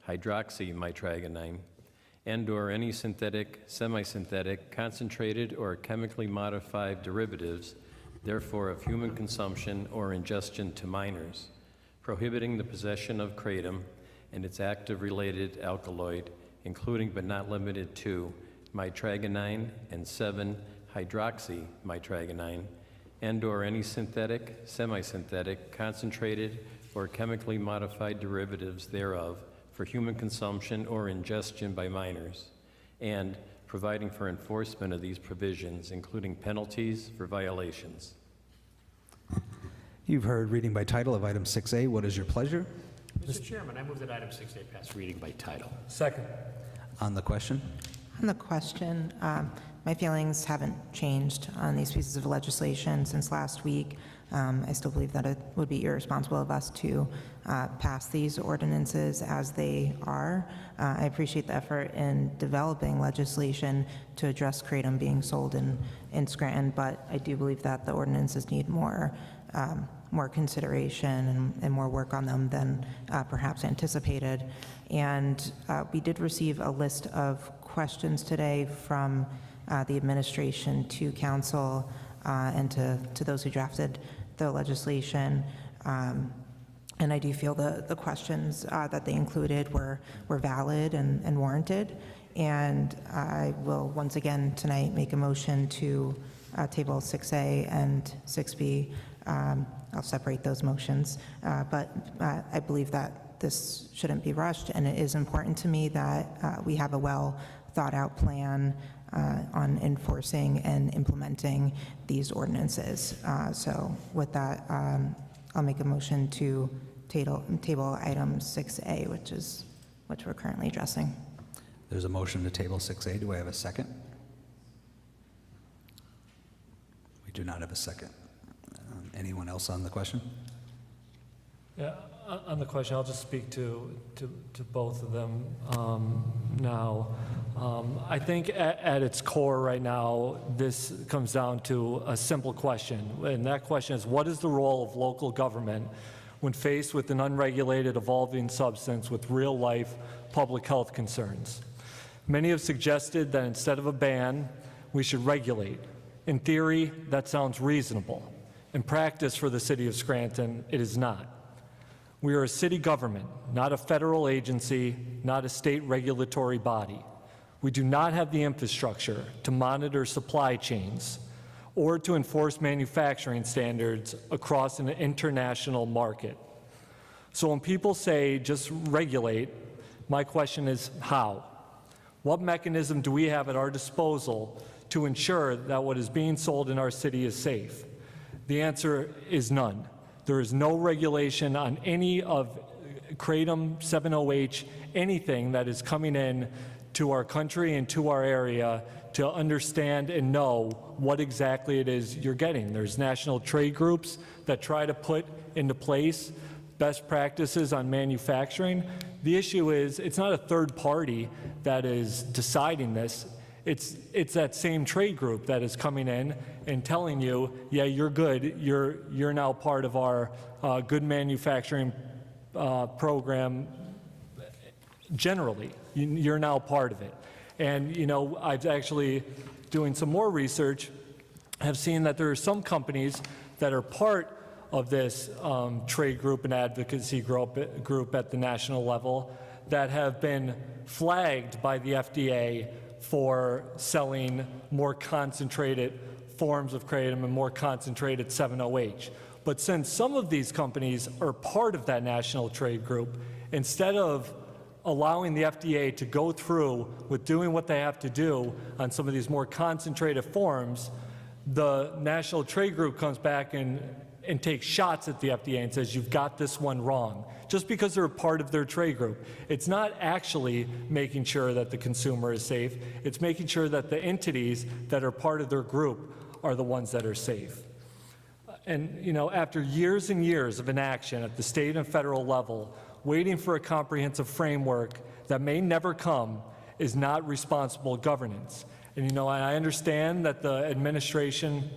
hydroxymitragynine, and/or any synthetic, semi-synthetic, concentrated, or chemically modified derivatives, therefore of human consumption or ingestion to minors, prohibiting the possession of kratom and its active related alkaloid, including but not limited to mitragynine and 7-hydroxymitragynine, and/or any synthetic, semi-synthetic, concentrated, or chemically modified derivatives thereof for human consumption or ingestion by minors, and providing for enforcement of these provisions, including penalties for violations. You've heard reading by title of item 6A. What is your pleasure? Mr. Chairman, I move that item 6A pass reading by title. Second. On the question? On the question, my feelings haven't changed on these pieces of legislation since last week. I still believe that it would be irresponsible of us to pass these ordinances as they are. I appreciate the effort in developing legislation to address kratom being sold in Scranton, but I do believe that the ordinances need more consideration and more work on them than perhaps anticipated. And we did receive a list of questions today from the administration to council and to those who drafted the legislation. And I do feel the questions that they included were valid and warranted. And I will once again tonight make a motion to table 6A and 6B. I'll separate those motions, but I believe that this shouldn't be rushed, and it is important to me that we have a well thought out plan on enforcing and implementing these ordinances. So with that, I'll make a motion to table item 6A, which we're currently addressing. There's a motion to table 6A. Do I have a second? We do not have a second. Anyone else on the question? Yeah, on the question, I'll just speak to both of them now. I think at its core right now, this comes down to a simple question, and that question is, what is the role of local government when faced with an unregulated evolving substance with real-life public health concerns? Many have suggested that instead of a ban, we should regulate. In theory, that sounds reasonable. In practice, for the city of Scranton, it is not. We are a city government, not a federal agency, not a state regulatory body. We do not have the infrastructure to monitor supply chains or to enforce manufacturing standards across an international market. So when people say just regulate, my question is how? What mechanism do we have at our disposal to ensure that what is being sold in our city is safe? The answer is none. There is no regulation on any of kratom, 7-OH, anything that is coming in to our country and to our area to understand and know what exactly it is you're getting. There's national trade groups that try to put into place best practices on manufacturing. The issue is it's not a third party that is deciding this. It's that same trade group that is coming in and telling you, yeah, you're good. You're now part of our good manufacturing program. Generally, you're now part of it. And you know, I've actually doing some more research, have seen that there are some companies that are part of this trade group and advocacy group at the national level that have been flagged by the FDA for selling more concentrated forms of kratom and more concentrated 7-OH. But since some of these companies are part of that national trade group, instead of allowing the FDA to go through with doing what they have to do on some of these more concentrated forms, the national trade group comes back and takes shots at the FDA and says, you've got this one wrong, just because they're a part of their trade group. It's not actually making sure that the consumer is safe. It's making sure that the entities that are part of their group are the ones that are safe. And you know, after years and years of inaction at the state and federal level, waiting for a comprehensive framework that may never come is not responsible governance. And you know, I understand that the administration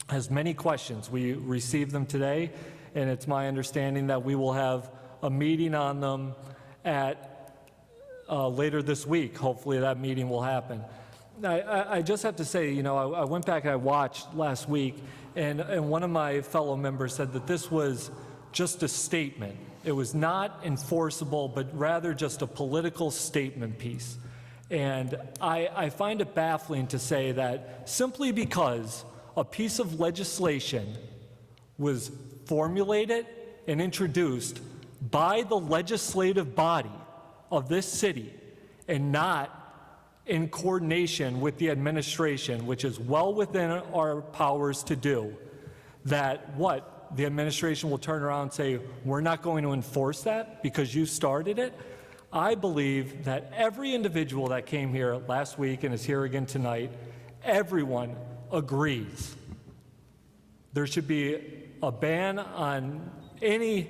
has many questions. We received them today, and it's my understanding that we will have a meeting on them at later this week. Hopefully that meeting will happen. I just have to say, you know, I went back and I watched last week, and one of my fellow members said that this was just a statement. It was not enforceable, but rather just a political statement piece. And I find it baffling to say that simply because a piece of legislation was formulated and introduced by the legislative body of this city and not in coordination with the administration, which is well within our powers to do, that what? The administration will turn around and say, we're not going to enforce that because you started it? I believe that every individual that came here last week and is here again tonight, everyone agrees there should be a ban on any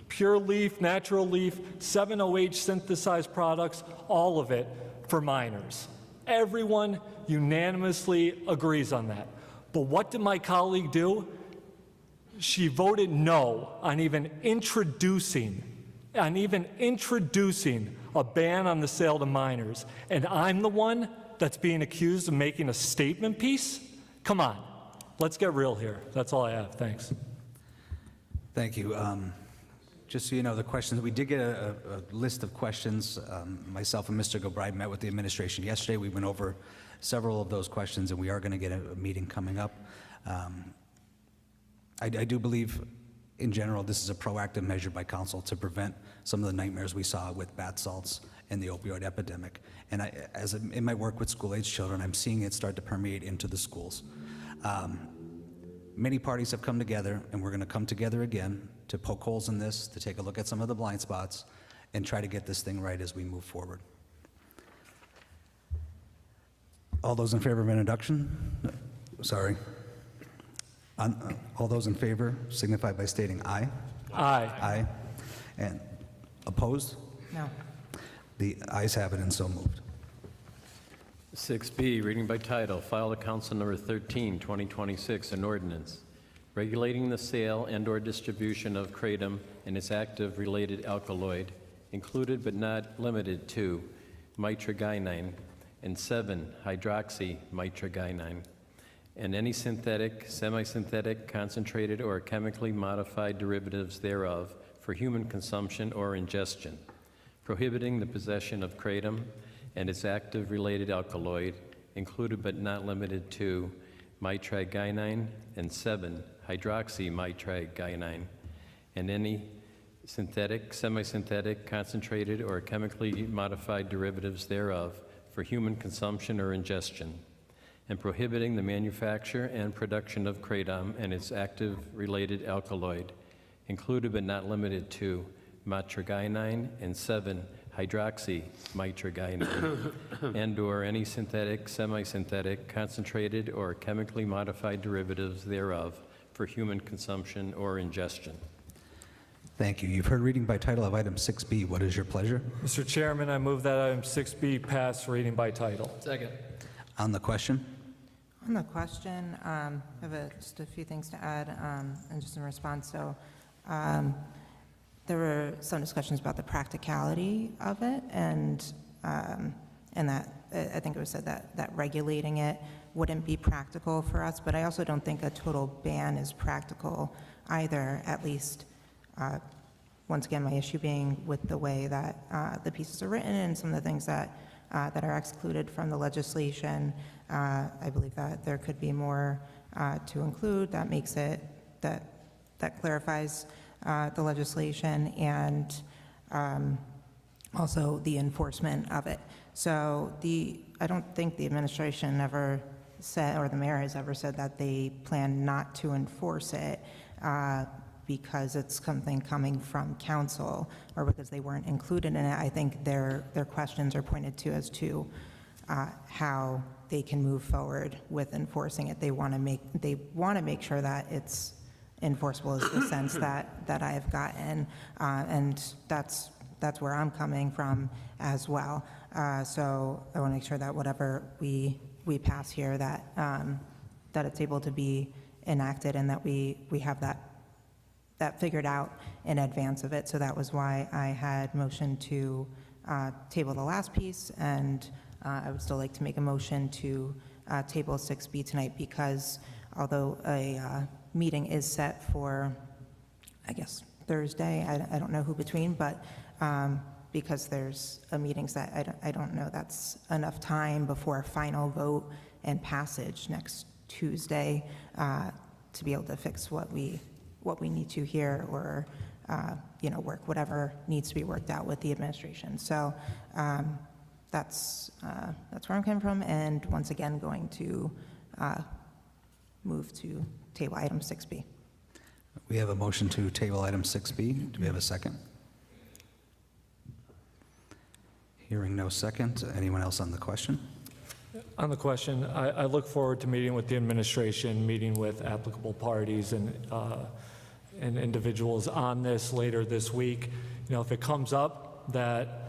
pure leaf, natural leaf, 7-OH synthesized products, all of it for minors. Everyone unanimously agrees on that. But what did my colleague do? She voted no on even introducing a ban on the sale to minors. And I'm the one that's being accused of making a statement piece? Come on, let's get real here. That's all I have. Thanks. Thank you. Just so you know, the questions, we did get a list of questions. Myself and Mr. Gilbride met with the administration yesterday. We went over several of those questions, and we are going to get a meeting coming up. I do believe, in general, this is a proactive measure by council to prevent some of the nightmares we saw with bath salts and the opioid epidemic. And in my work with school-age children, I'm seeing it start to permeate into the schools. Many parties have come together, and we're going to come together again to poke holes in this, to take a look at some of the blind spots, and try to get this thing right as we move forward. All those in favor of introduction? Sorry. All those in favor signify by stating aye. Aye. Aye. And opposed? No. The ayes have it and so moved. 6B, reading by title, file to Council Number 13, 2026, an ordinance regulating the sale and/or distribution of kratom and its active related alkaloid, included but not limited to mitragynine and 7-hydroxymitragynine, and any synthetic, semi-synthetic, concentrated, or chemically modified derivatives thereof for human consumption or ingestion, prohibiting the possession of kratom and its active related alkaloid, included but not limited to mitragynine and 7-hydroxymitragynine, and any synthetic, semi-synthetic, concentrated, or chemically modified derivatives thereof for human consumption or ingestion, and prohibiting the manufacture and production of kratom and its active related alkaloid, included but not limited to mitragynine and 7-hydroxymitragynine, and/or any synthetic, semi-synthetic, concentrated, or chemically modified derivatives thereof for human consumption or ingestion. Thank you. You've heard reading by title of item 6B. What is your pleasure? Mr. Chairman, I move that item 6B pass reading by title. Second. On the question? On the question, I have just a few things to add, and just in response. So there were some discussions about the practicality of it, and that I think it was said that regulating it wouldn't be practical for us, but I also don't think a total ban is practical either, at least once again, my issue being with the way that the pieces are written and some of the things that are excluded from the legislation. I believe that there could be more to include that makes it, that clarifies the legislation and also the enforcement of it. So I don't think the administration ever said, or the mayor has ever said that they plan not to enforce it because it's something coming from council or because they weren't included in it. I think their questions are pointed to as to how they can move forward with enforcing it. They want to make sure that it's enforceable is the sense that I have gotten, and that's where I'm coming from as well. So I want to make sure that whatever we pass here, that it's able to be enacted and that we have that figured out in advance of it. So that was why I had motioned to table the last piece, and I would still like to make a motion to table 6B tonight, because although a meeting is set for, I guess, Thursday, I don't know who between, but because there's a meeting set, I don't know that's enough time before a final vote and passage next Tuesday to be able to fix what we need to here, or work whatever needs to be worked out with the administration. So that's where I'm coming from, and once again going to move to table item 6B. We have a motion to table item 6B. Do we have a second? Hearing no second. Anyone else on the question? On the question, I look forward to meeting with the administration, meeting with applicable parties and individuals on this later this week. If it comes up that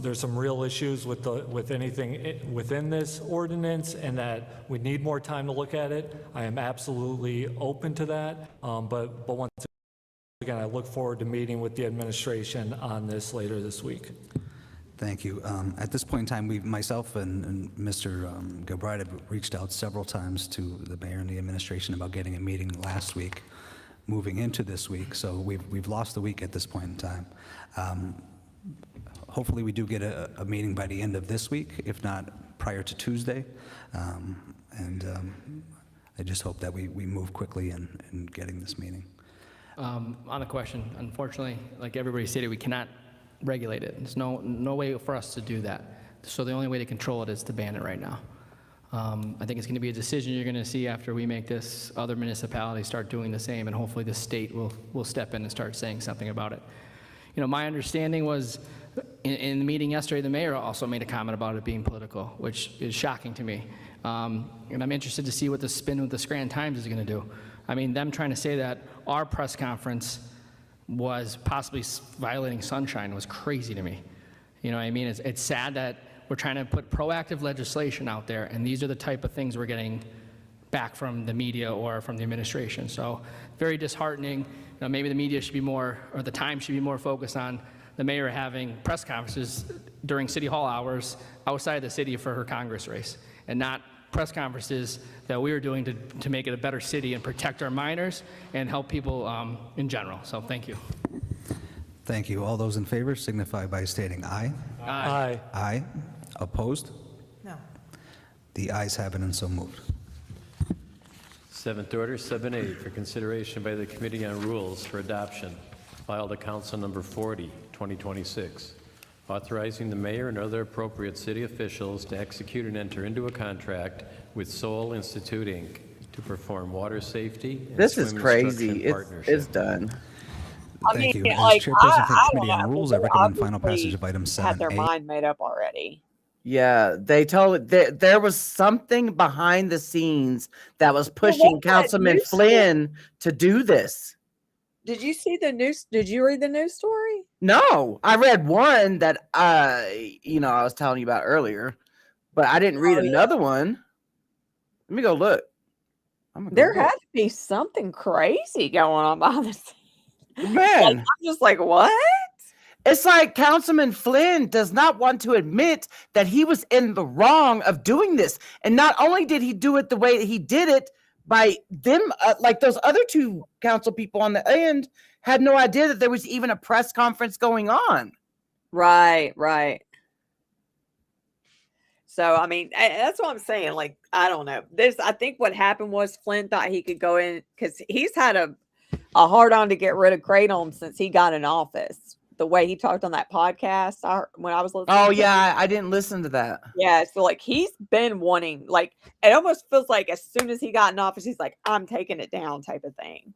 there's some real issues with anything within this ordinance and that we need more time to look at it, I am absolutely open to that. But once again, I look forward to meeting with the administration on this later this week. Thank you. At this point in time, myself and Mr. Gilbride have reached out several times to the mayor and the administration about getting a meeting last week, moving into this week. So we've lost a week at this point in time. Hopefully, we do get a meeting by the end of this week, if not prior to Tuesday. I just hope that we move quickly in getting this meeting. On the question, unfortunately, like everybody stated, we cannot regulate it. There's no way for us to do that. So the only way to control it is to ban it right now. I think it's going to be a decision you're going to see after we make this. Other municipalities start doing the same, and hopefully the state will step in and start saying something about it. My understanding was in the meeting yesterday, the mayor also made a comment about it being political, which is shocking to me. And I'm interested to see what the spin with the Scranton Times is going to do. I mean, them trying to say that our press conference was possibly violating sunshine was crazy to me. You know what I mean? It's sad that we're trying to put proactive legislation out there, and these are the type of things we're getting back from the media or from the administration. So very disheartening. Maybe the media should be more, or the Times should be more focused on the mayor having press conferences during city hall hours outside the city for her Congress race, and not press conferences that we are doing to make it a better city and protect our minors and help people in general. So thank you. Thank you. All those in favor signify by stating aye. Aye. Aye. Opposed? No. The ayes have it and so moved. Seventh order, 7A, for consideration by the Committee on Rules for adoption, filed at Council Number 40, 2026, authorizing the mayor and other appropriate city officials to execute and enter into a contract with Seoul Institute, Inc. to perform water safety and This is swim crazy. instruction partnership. It's done. Thank you. As like, chairperson for the I Committee don't on know. Rules, I They recommend final obviously passage of item had their 7A. mind made up already. Yeah, they told there was something behind the scenes that was pushing what's that Councilman news Flynn to do this. Did you see the news? Did you read the news story? No, I read one that I was telling you about earlier, but I didn't read Oh, yeah. another one. Let me go look. I'm gonna go There look. had to be something crazy going on behind the scenes. Man. Like, I'm just like, what? It's like Councilman Flynn does not want to admit that he was in the wrong of doing this. And not only did he do it the way that he did it, by them, like those other two council people on the end had no idea that there was even a press conference going on. Right. So, I mean, that's what I'm saying. Like, I don't know. I think what happened was Flynn thought he could go in because he's had a hard on to get rid of Kratom since he got in office. The way he talked on that podcast when I was listening. Oh, to yeah, it. I didn't listen to that. Yeah. So, like, he's been wanting, like, it almost feels like as soon as he got in office, he's like, I'm taking it down type of thing.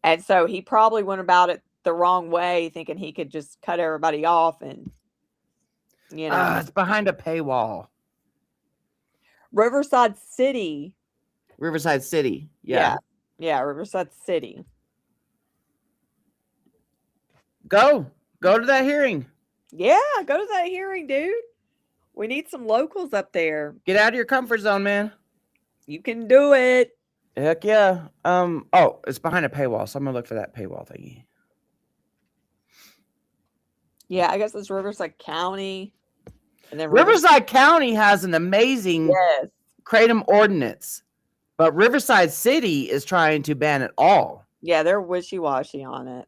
And so he probably went about it the wrong way, thinking he could just cut everybody off and, It's behind a paywall. Riverside City. Riverside City. Yeah. Yeah, Riverside City. Go to that hearing. Yeah, go to that hearing, dude. We need some locals up there. Get out of your comfort zone, man. You can do it. Heck yeah. It's behind a paywall, so I'm gonna look for that paywall thingy. Yeah, I guess it's Riverside County. And then Riverside County has an amazing Yes. kratom ordinance, but Riverside City is trying to ban it all. Yeah, they're wishy-washy on it.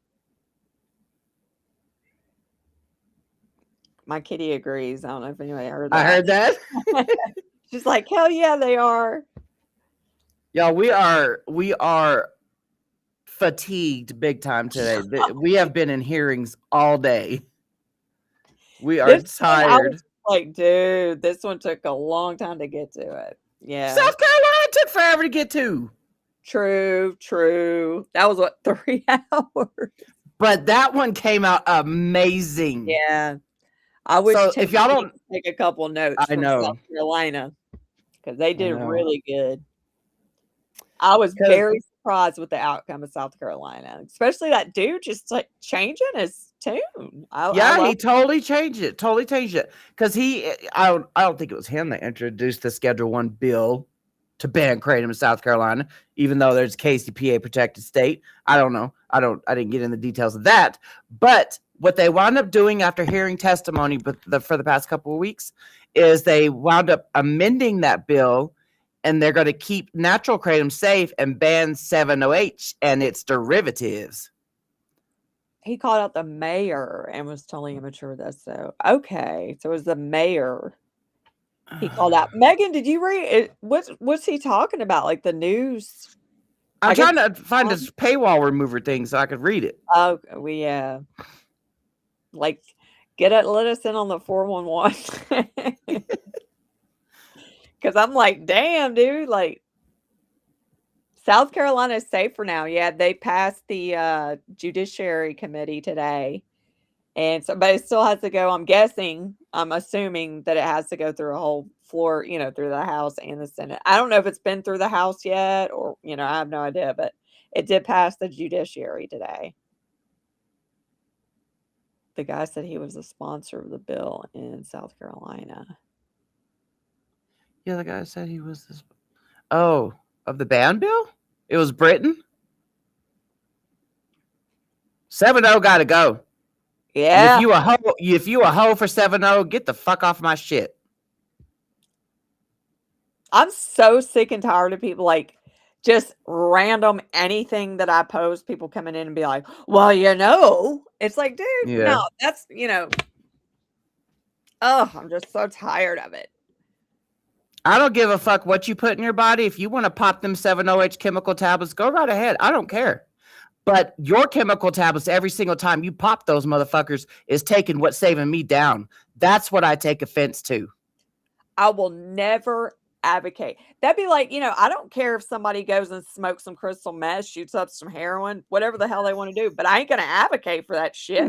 My kitty agrees. I don't know if anybody heard that. I heard that. She's like, hell yeah, they are. Y'all, we are fatigued big time today. We have been in hearings all day. We are This one, I tired. was like, dude, this one took a long time to get to it. Yeah. South Carolina took forever to get to. True. That was what, 3 hours? But that one came out amazing. Yeah. I wish So if y'all don't take a couple notes I from know. South Carolina because they did know. really good. I was 'Cause- very surprised with the outcome of South Carolina, especially that dude just like changing his tune. Yeah, he totally changed it. Because I don't think it was him that introduced the Schedule 1 bill to ban kratom in South Carolina, even though there's KCPA protected state. I don't know. I didn't get in the details of that. But what they wound up doing after hearing testimony for the past couple of weeks is they wound up amending that bill, and they're going to keep natural kratom safe and ban 7-OH and its derivatives. He called out the mayor and was totally immature with this. So okay, so it was the mayor. He called out. Megan, did you read it? What's he talking about? Like the news? I'm trying to find this paywall remover thing so I could read it. Oh, like let us in on the 411. Because I'm like, damn, dude, like South Carolina is safer now. Yeah, they passed the Judiciary Committee today. And so, but it still has to go. I'm assuming that it has to go through a whole floor, through the House and the Senate. I don't know if it's been through the House yet or, I have no idea, but it did pass the Judiciary today. The guy said he was a sponsor of the bill in South Carolina. Yeah, the guy said he was this. Oh, of the ban bill? It was Britain? 7-0 gotta go. Yeah. And if you a hoe for 7-0, get the fuck off my shit. I'm so sick and tired of people like just random anything that I post, people coming in and be like, well, it's like, dude, Yeah. no, that's, I'm just so tired of it. I don't give a fuck what you put in your body. If you want to pop them 7-OH chemical tablets, go right ahead. I don't care. But your chemical tablets, every single time you pop those motherfuckers, is taking what's saving me down. That's what I take offense to. I will never advocate. That'd be like, I don't care if somebody goes and smokes some crystal meth, shoots up some heroin, whatever the hell they want to do, but I ain't going to advocate for that shit.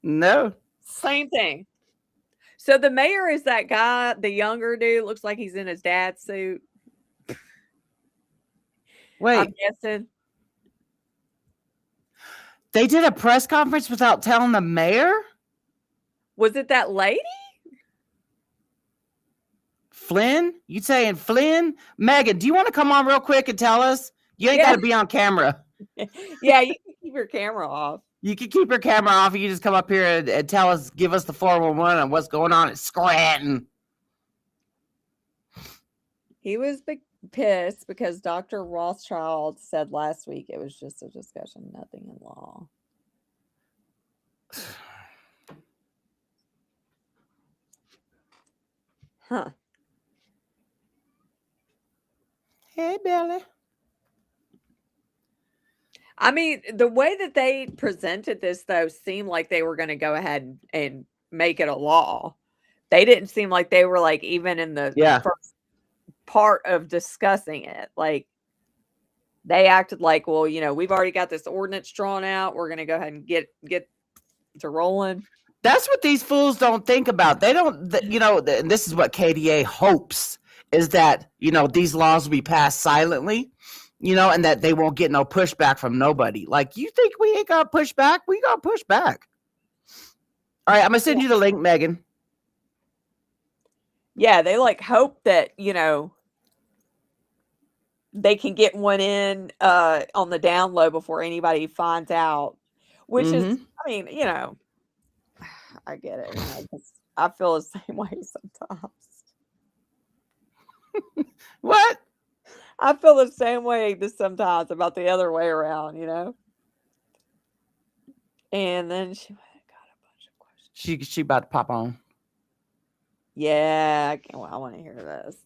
No. Same thing. So the mayor is that guy, the younger dude, looks like he's in his dad's suit. Wait. I'm guessing. They did a press conference without telling the mayor? Was it that lady? Flynn? You saying Flynn? Megan, do you want to come on real quick and tell us? You ain't got to be on camera. Yeah, you can keep your camera off. You can keep your camera off. You just come up here and tell us, give us the 411 on what's going on at Scranton. He was pissed because Dr. Rothschild said last week it was just a discussion, nothing in law. Huh. Hey, Billy. I mean, the way that they presented this, though, seemed like they were going to go ahead and make it a law. They didn't seem like they were like even in the first part of discussing it. Like they acted like, well, we've already got this ordinance drawn out. We're going to go ahead and get to rolling. That's what these fools don't think about. They don't, and this is what KDA hopes is that, these laws will be passed silently. And that they won't get no pushback from nobody. Like, you think we ain't got pushback? We got pushback. All right, I'm going to send you the link, Megan. Yeah, they hope that, they can get one in on the down low before anybody finds out, which is, I mean, I get it. 'Cause I feel the same way sometimes. What? I feel the same way just sometimes about the other way around. And then she got a bunch of questions. She about to pop on. Yeah, I want to hear this.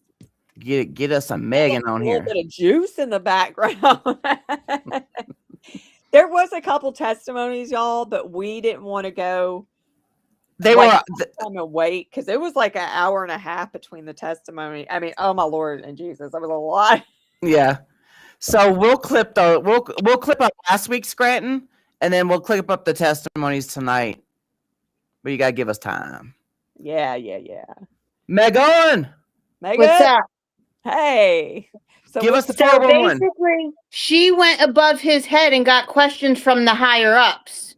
Get us a Megan on A here. little bit of juice in the background. There was a couple testimonies, y'all, but we didn't want to go They like were time and wait because it was like an hour and a half between the testimony. I mean, oh my Lord and Jesus, that was a lot. yeah. So we'll clip we'll clip up last week's Scranton, and then we'll clip up the testimonies tonight. But you gotta give us time. Yeah. Megan, Megan, What's up? hey. So give us what's the So 411. basically, she went above his head and got questions from the higher ups,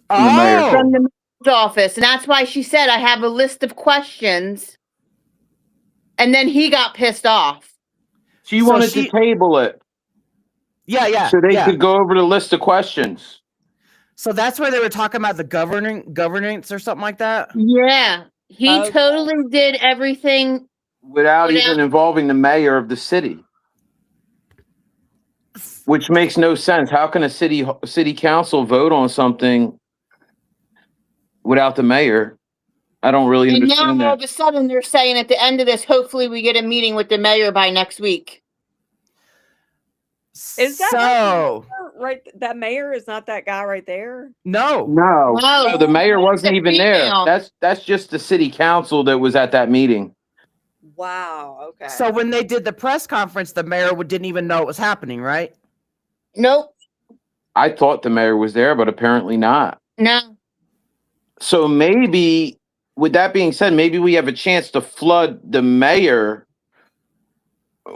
Oh, from the mayor's office. And that's why she said, I have a list of questions. And then he got pissed off. She So wanted she- to table it yeah. so they could go over the list of questions. So that's where they were talking about the governance or something like that. Yeah. He Okay. totally did everything. Without Without- even involving the mayor of the city, which makes no sense. How can a city council vote on something without the mayor? I don't really And now understand all that. of a sudden they're saying at the end of this, hopefully we get a meeting with the mayor by next week. Is that So right? That mayor is not that guy right there. no. No, the mayor wasn't the even there. female. That's just the city council that was at that meeting. Wow. Okay. So when they did the press conference, the mayor didn't even know it was happening, right? Nope. I thought the mayor was there, but apparently not. No. So maybe, with that being said, maybe we have a chance to flood the mayor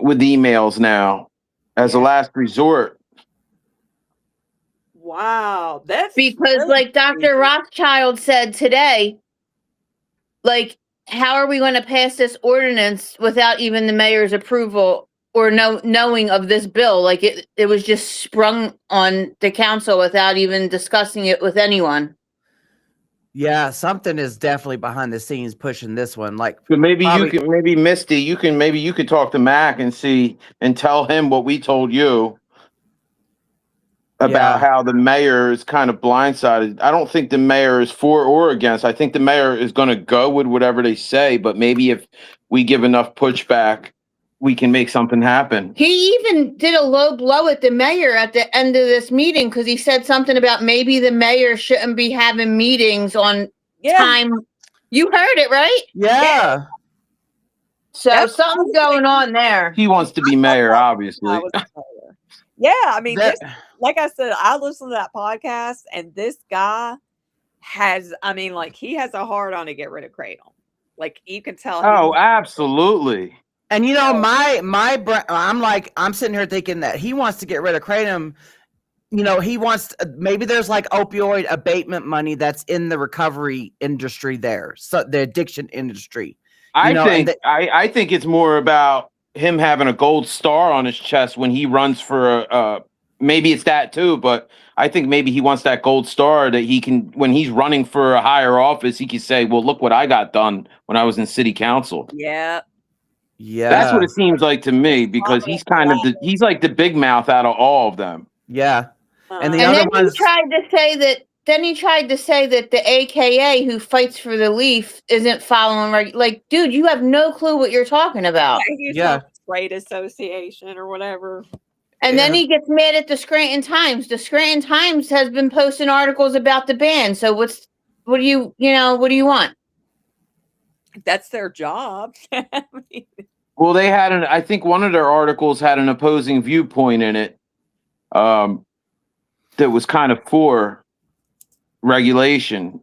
with emails now as a last resort. Wow. That's Because really like Dr. crazy. Rothschild said today, like, how are we going to pass this ordinance without even the mayor's approval or knowing of this bill? Like it was just sprung on the council without even discussing it with anyone. Yeah, something is definitely behind the scenes pushing this one. Like, So maybe Probably- maybe Misty, you could talk to Mac and see and tell him what we told you about Yeah. how the mayor is kind of blindsided. I don't think the mayor is for or against. I think the mayor is going to go with whatever they say, but maybe if we give enough pushback, we can make something happen. He even did a low blow at the mayor at the end of this meeting because he said something about maybe the mayor shouldn't be having meetings on Yeah. time. You heard it, right? yeah. So That's something's going on there. He wants to be mayor, obviously. I was a mayor. Yeah. I mean, That- like I said, I listened to that podcast, and this guy has, I mean, like he has a hard on to get rid of Kratom. Like you can tell. Oh, absolutely. And you know, I'm sitting here thinking that he wants to get rid of Kratom. You know, he wants maybe there's like opioid abatement money that's in the recovery industry there, so the addiction industry. I know, think and I think it's more about him having a gold star on his chest when he runs for maybe it's that too, but I think maybe he wants that gold star that he can, when he's running for a higher office, he can say, well, look what I got done when I was in city council. Yeah. Yeah, That's what it seems like to me, because he's kind of he's like the big mouth out of all of them. Yeah, and the And other then ones. he tried to say that the AKA who fights for the leaf isn't following like, dude, you have no clue what you're talking about. Yeah. Trade association or whatever. And then he gets mad at the Scranton Times. The Scranton Times has been posting articles about the ban. So what do you want? That's their job. I mean, Well, they had I think one of their articles had an opposing viewpoint in it, that was kind of for regulation,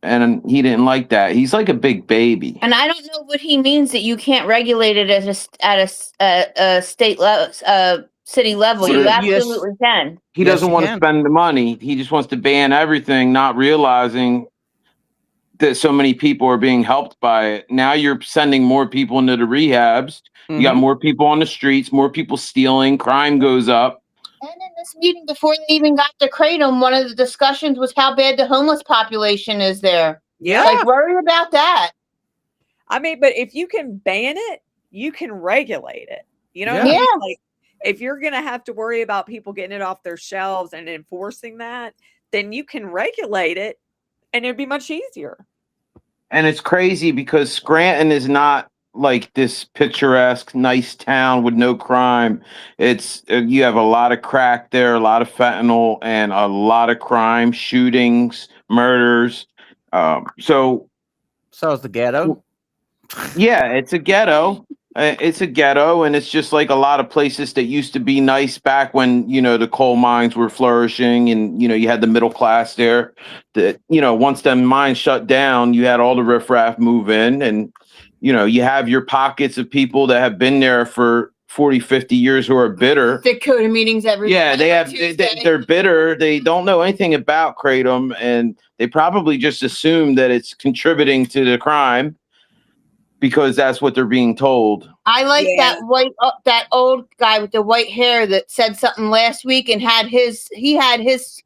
and he didn't like that. He's like a big baby. And I don't know what he means that you can't regulate it at a state level, city level. You Yes. absolutely can. He Yes, doesn't you want to can. spend the money. He just wants to ban everything, not realizing that so many people are being helped by it. Now you're sending more people into the rehabs. You got more people on the streets, more people stealing, crime goes up. And in this meeting, before they even got to Kratom, one of the discussions was how bad the homeless population is there. Yeah. Like, worry about that. I mean, but if you can ban it, you can regulate it. You know what I Yeah. mean? Like, if you're going to have to worry about people getting it off their shelves and enforcing that, then you can regulate it and it'd be much easier. And it's crazy because Scranton is not like this picturesque, nice town with no crime. It's you have a lot of crack there, a lot of fentanyl, and a lot of crime, shootings, murders. So So is the ghetto. yeah, it's a ghetto. It's a ghetto, and it's just like a lot of places that used to be nice back when, the coal mines were flourishing and, you had the middle class there. That, once them mines shut down, you had all the riffraff move in and, you have your pockets of people that have been there for 40, 50 years who are bitter. Dakota meetings every Yeah, Tuesday. they're bitter. They don't know anything about Kratom, and they probably just assume that it's contributing to the crime because that's what they're being told. I like that old guy with the white hair that said something last week and had his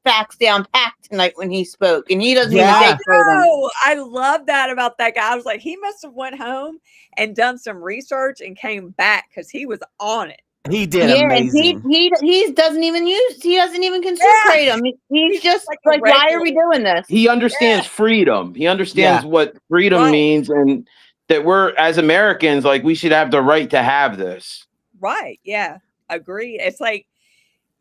facts down packed tonight when he spoke, and he doesn't even take Kratom. Oh, I love that about that guy. I was like, he must have went home and done some research and came back because he was on it. He did Yeah, amazing. and he doesn't even consume Kratom. He's just like why are we doing this? He understands freedom. He understands what freedom means, and that we're, as Americans, like, we should have the right to have this. Right. Yeah. Agreed. It's like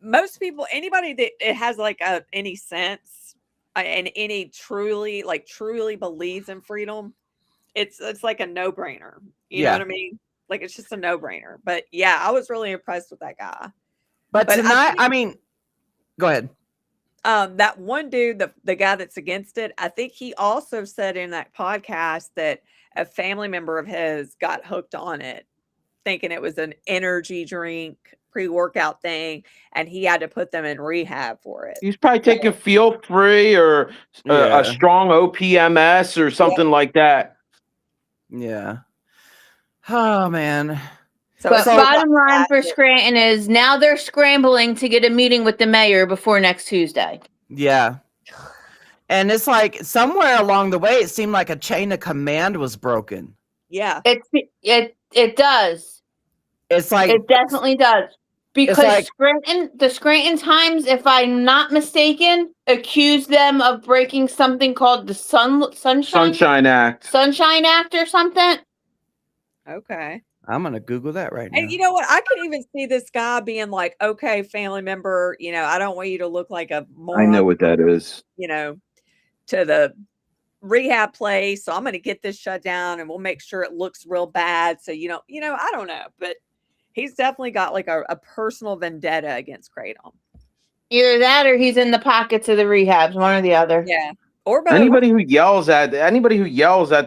most people, anybody that it has like any sense and any truly believes in freedom, it's like a no-brainer. You know what I mean? Like, it's just a no-brainer. But yeah, I was really impressed with that guy. But tonight, go ahead. That one dude, the guy that's against it, I think he also said in that podcast that a family member of his got hooked on it, thinking it was an energy drink, pre-workout thing, and he had to put them in rehab for it. He's probably taking Feel Free or a strong OPMS or something like that. Yeah. Oh, man. But bottom line for Scranton is now they're scrambling to get a meeting with the mayor before next Tuesday. Yeah. And it's like somewhere along the way, it seemed like a chain of command was broken. Yeah. It does. It's like it definitely does. Because like, the Scranton Times, if I'm not mistaken, accused them of breaking something called the Sunshine Act or something. Okay. I'm going to Google that right now. And you know what? I could even see this guy being like, okay, family member, I don't want you to look like a moron. I know what that is. To the rehab place. So I'm going to get this shut down and we'll make sure it looks real bad. So, I don't know, but he's definitely got like a personal vendetta against Kratom. Either that or he's in the pockets of the rehabs, one or the other. Yeah. Or both. Anybody who yells at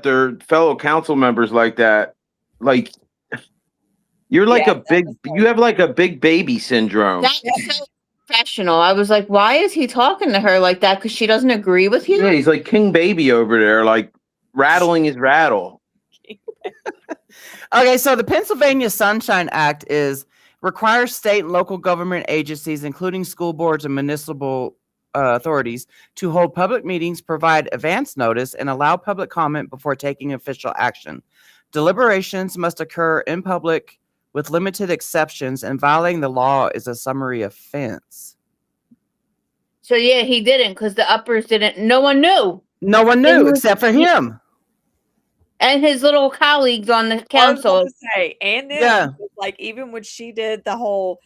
their fellow council members like that, like, you're like you have like a big baby syndrome. That's so professional. I was like, why is he talking to her like that? Because she doesn't agree with you? Yeah, he's like King Baby over there, like rattling his rattle. Okay, so the Pennsylvania Sunshine Act requires state and local government agencies, including school boards and municipal authorities, to hold public meetings, provide advance notice, and allow public comment before taking official action. Deliberations must occur in public with limited exceptions, and violating the law is a summary offense. So yeah, he didn't because the uppers didn't. No one knew. No one knew except for him. And his little colleagues on the council. I was about to say, and then like even when she did the whole,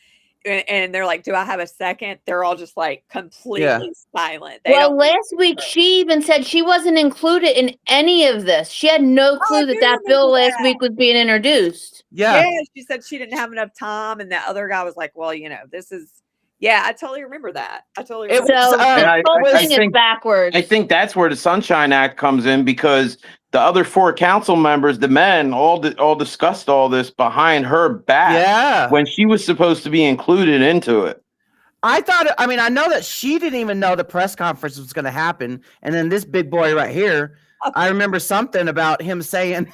and they're like, "Do I have a second?" They're all just like completely silent. Last week she even said she wasn't included in any of this. She had no clue that bill last week was being introduced. Yeah, she said she didn't have enough time, and that other guy was like, "Well, this is." Yeah, I totally remember that. I totally remember. I think it's backwards. I think that's where the Sunshine Act comes in because the other 4 council members, the men, all discussed all this behind her back. Yeah, when she was supposed to be included into it. I know that she didn't even know the press conference was going to happen, and then this big boy right here, I remember something about him saying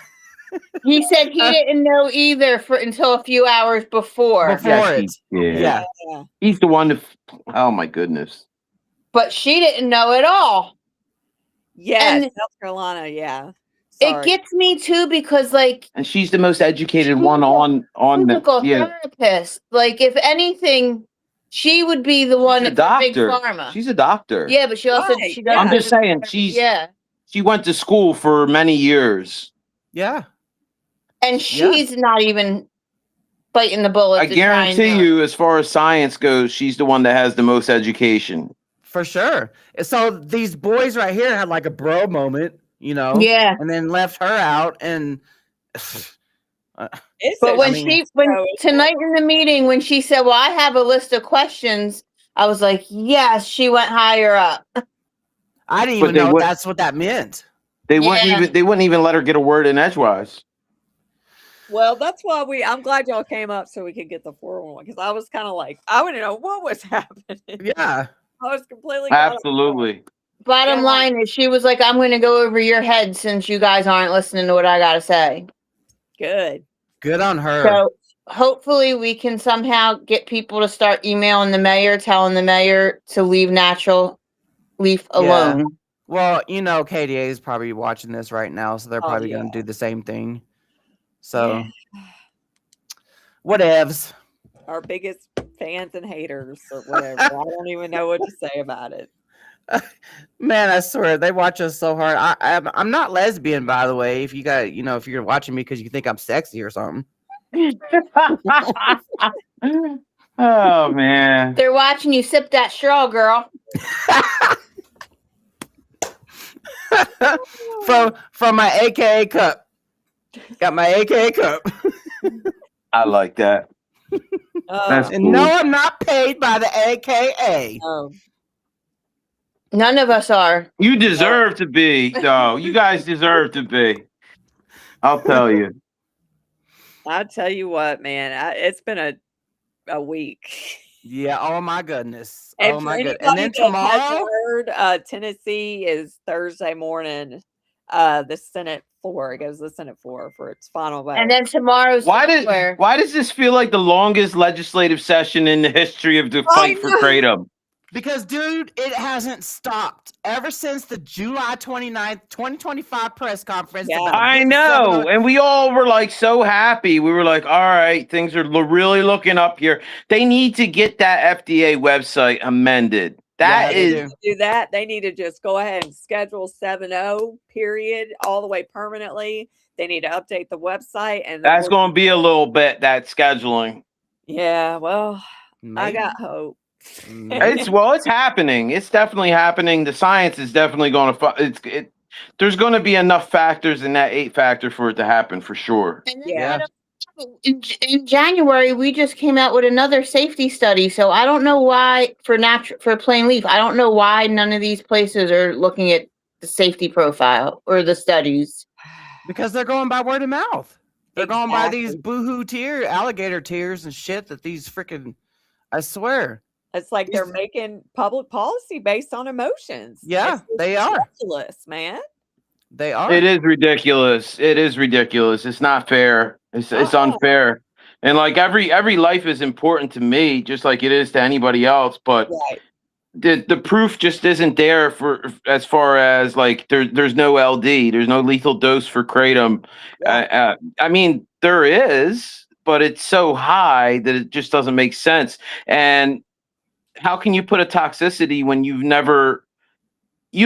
He said he didn't know either until a few hours before. Before Yes, it. he did. Yeah. Yeah. He's the one that. Oh my goodness. But she didn't know at all. Yes, And South Carolina. Yeah. it Sorry. gets me too because, like, And she's the most educated she's one a on the. physical Yeah, therapist. Like, if anything, she would be the one she's a for Big doctor. Pharma. She's a doctor. Yeah, but she also Right, she does. yeah. I'm just saying Yeah, she went to school for many years. Yeah. and she's not even biting the bullet. I guarantee you, as far as science goes, she's the one that has the most education. For sure. So these boys right here had like a bro moment, you know? Yeah. And then left her out and It's But a when shit when show, isn't it? tonight in the meeting, when she said, "Well, I have a list of questions," I was like, "Yes, she went higher up." I didn't But even they know would- that's what that meant. They Yeah. wouldn't even let her get a word in edgewise. Well, that's why I'm glad y'all came up so we could get the 411 because I was kind of like, I want to know what was happening. Yeah. I was completely caught off guard. Absolutely. Bottom Yeah. line is, she was like, "I'm going to go over your head since you guys aren't listening to what I got to say." Good. Good on her. So hopefully we can somehow get people to start emailing the mayor, telling the mayor to leave natural leaf Yeah. alone. Well, you know, KDA is probably watching this right now, so they're Oh, probably yeah. going to do the same thing. So, whatevs. Our biggest fans and haters or whatever. I don't even know what to say about it. Man, I swear they watch us so hard. I'm not lesbian, by the way. If you got, you know, if you're watching me because you think I'm sexy or something. Oh man. They're watching you sip that straw, girl. from my AKA cup. Got my AKA cup. I like that. That's And cool. no, I'm not paid by the AKA. Oh, None of us are. You deserve to be, though. You guys deserve to be. I'll tell you. I tell you what, man, it's been a week. Yeah. Oh my goodness. And Oh for my goodness. anybody And then that hasn't tomorrow. heard, Tennessee is Thursday morning. The Senate floor. It goes to the Senate floor for its final vote. And then tomorrow's Why Delaware. does this feel like the longest legislative session in the history of the fight for know. kratom? Because, dude, it hasn't stopped ever since the July 29th, 2025 press conference. Yeah. about a I big know, 700 and we all were like so happy. We were like, "All right, things are really looking up here." They need to get that FDA website amended. That Yeah, they is do. do that, they need to just go ahead and schedule 7-0 period all the way permanently. They need to update the website and that's going to be a little bit that scheduling. Yeah, well, I Maybe. got hope. It's happening. It's definitely happening. The science is definitely going to. There's going to be enough factors in that 8 factor for it to happen for sure. And then Yeah. in January, we just came out with another safety study. So I don't know why for plain leaf. I don't know why none of these places are looking at the safety profile or the studies. Because they're going by word of mouth. They're going by these Exactly. boohoo alligator tears and shit that these freaking, I swear. It's like they're making public policy based on emotions. Yeah, It's just they are. ridiculous, man. They are. It is ridiculous. It is ridiculous. It's not fair. It's unfair. And like every life is important to me, just like it is to anybody else. But Right. the proof just isn't there for as far as like there's no LD, there's no lethal dose for kratom. I mean there is, but it's so high that it just doesn't make sense. And how can you put a toxicity when you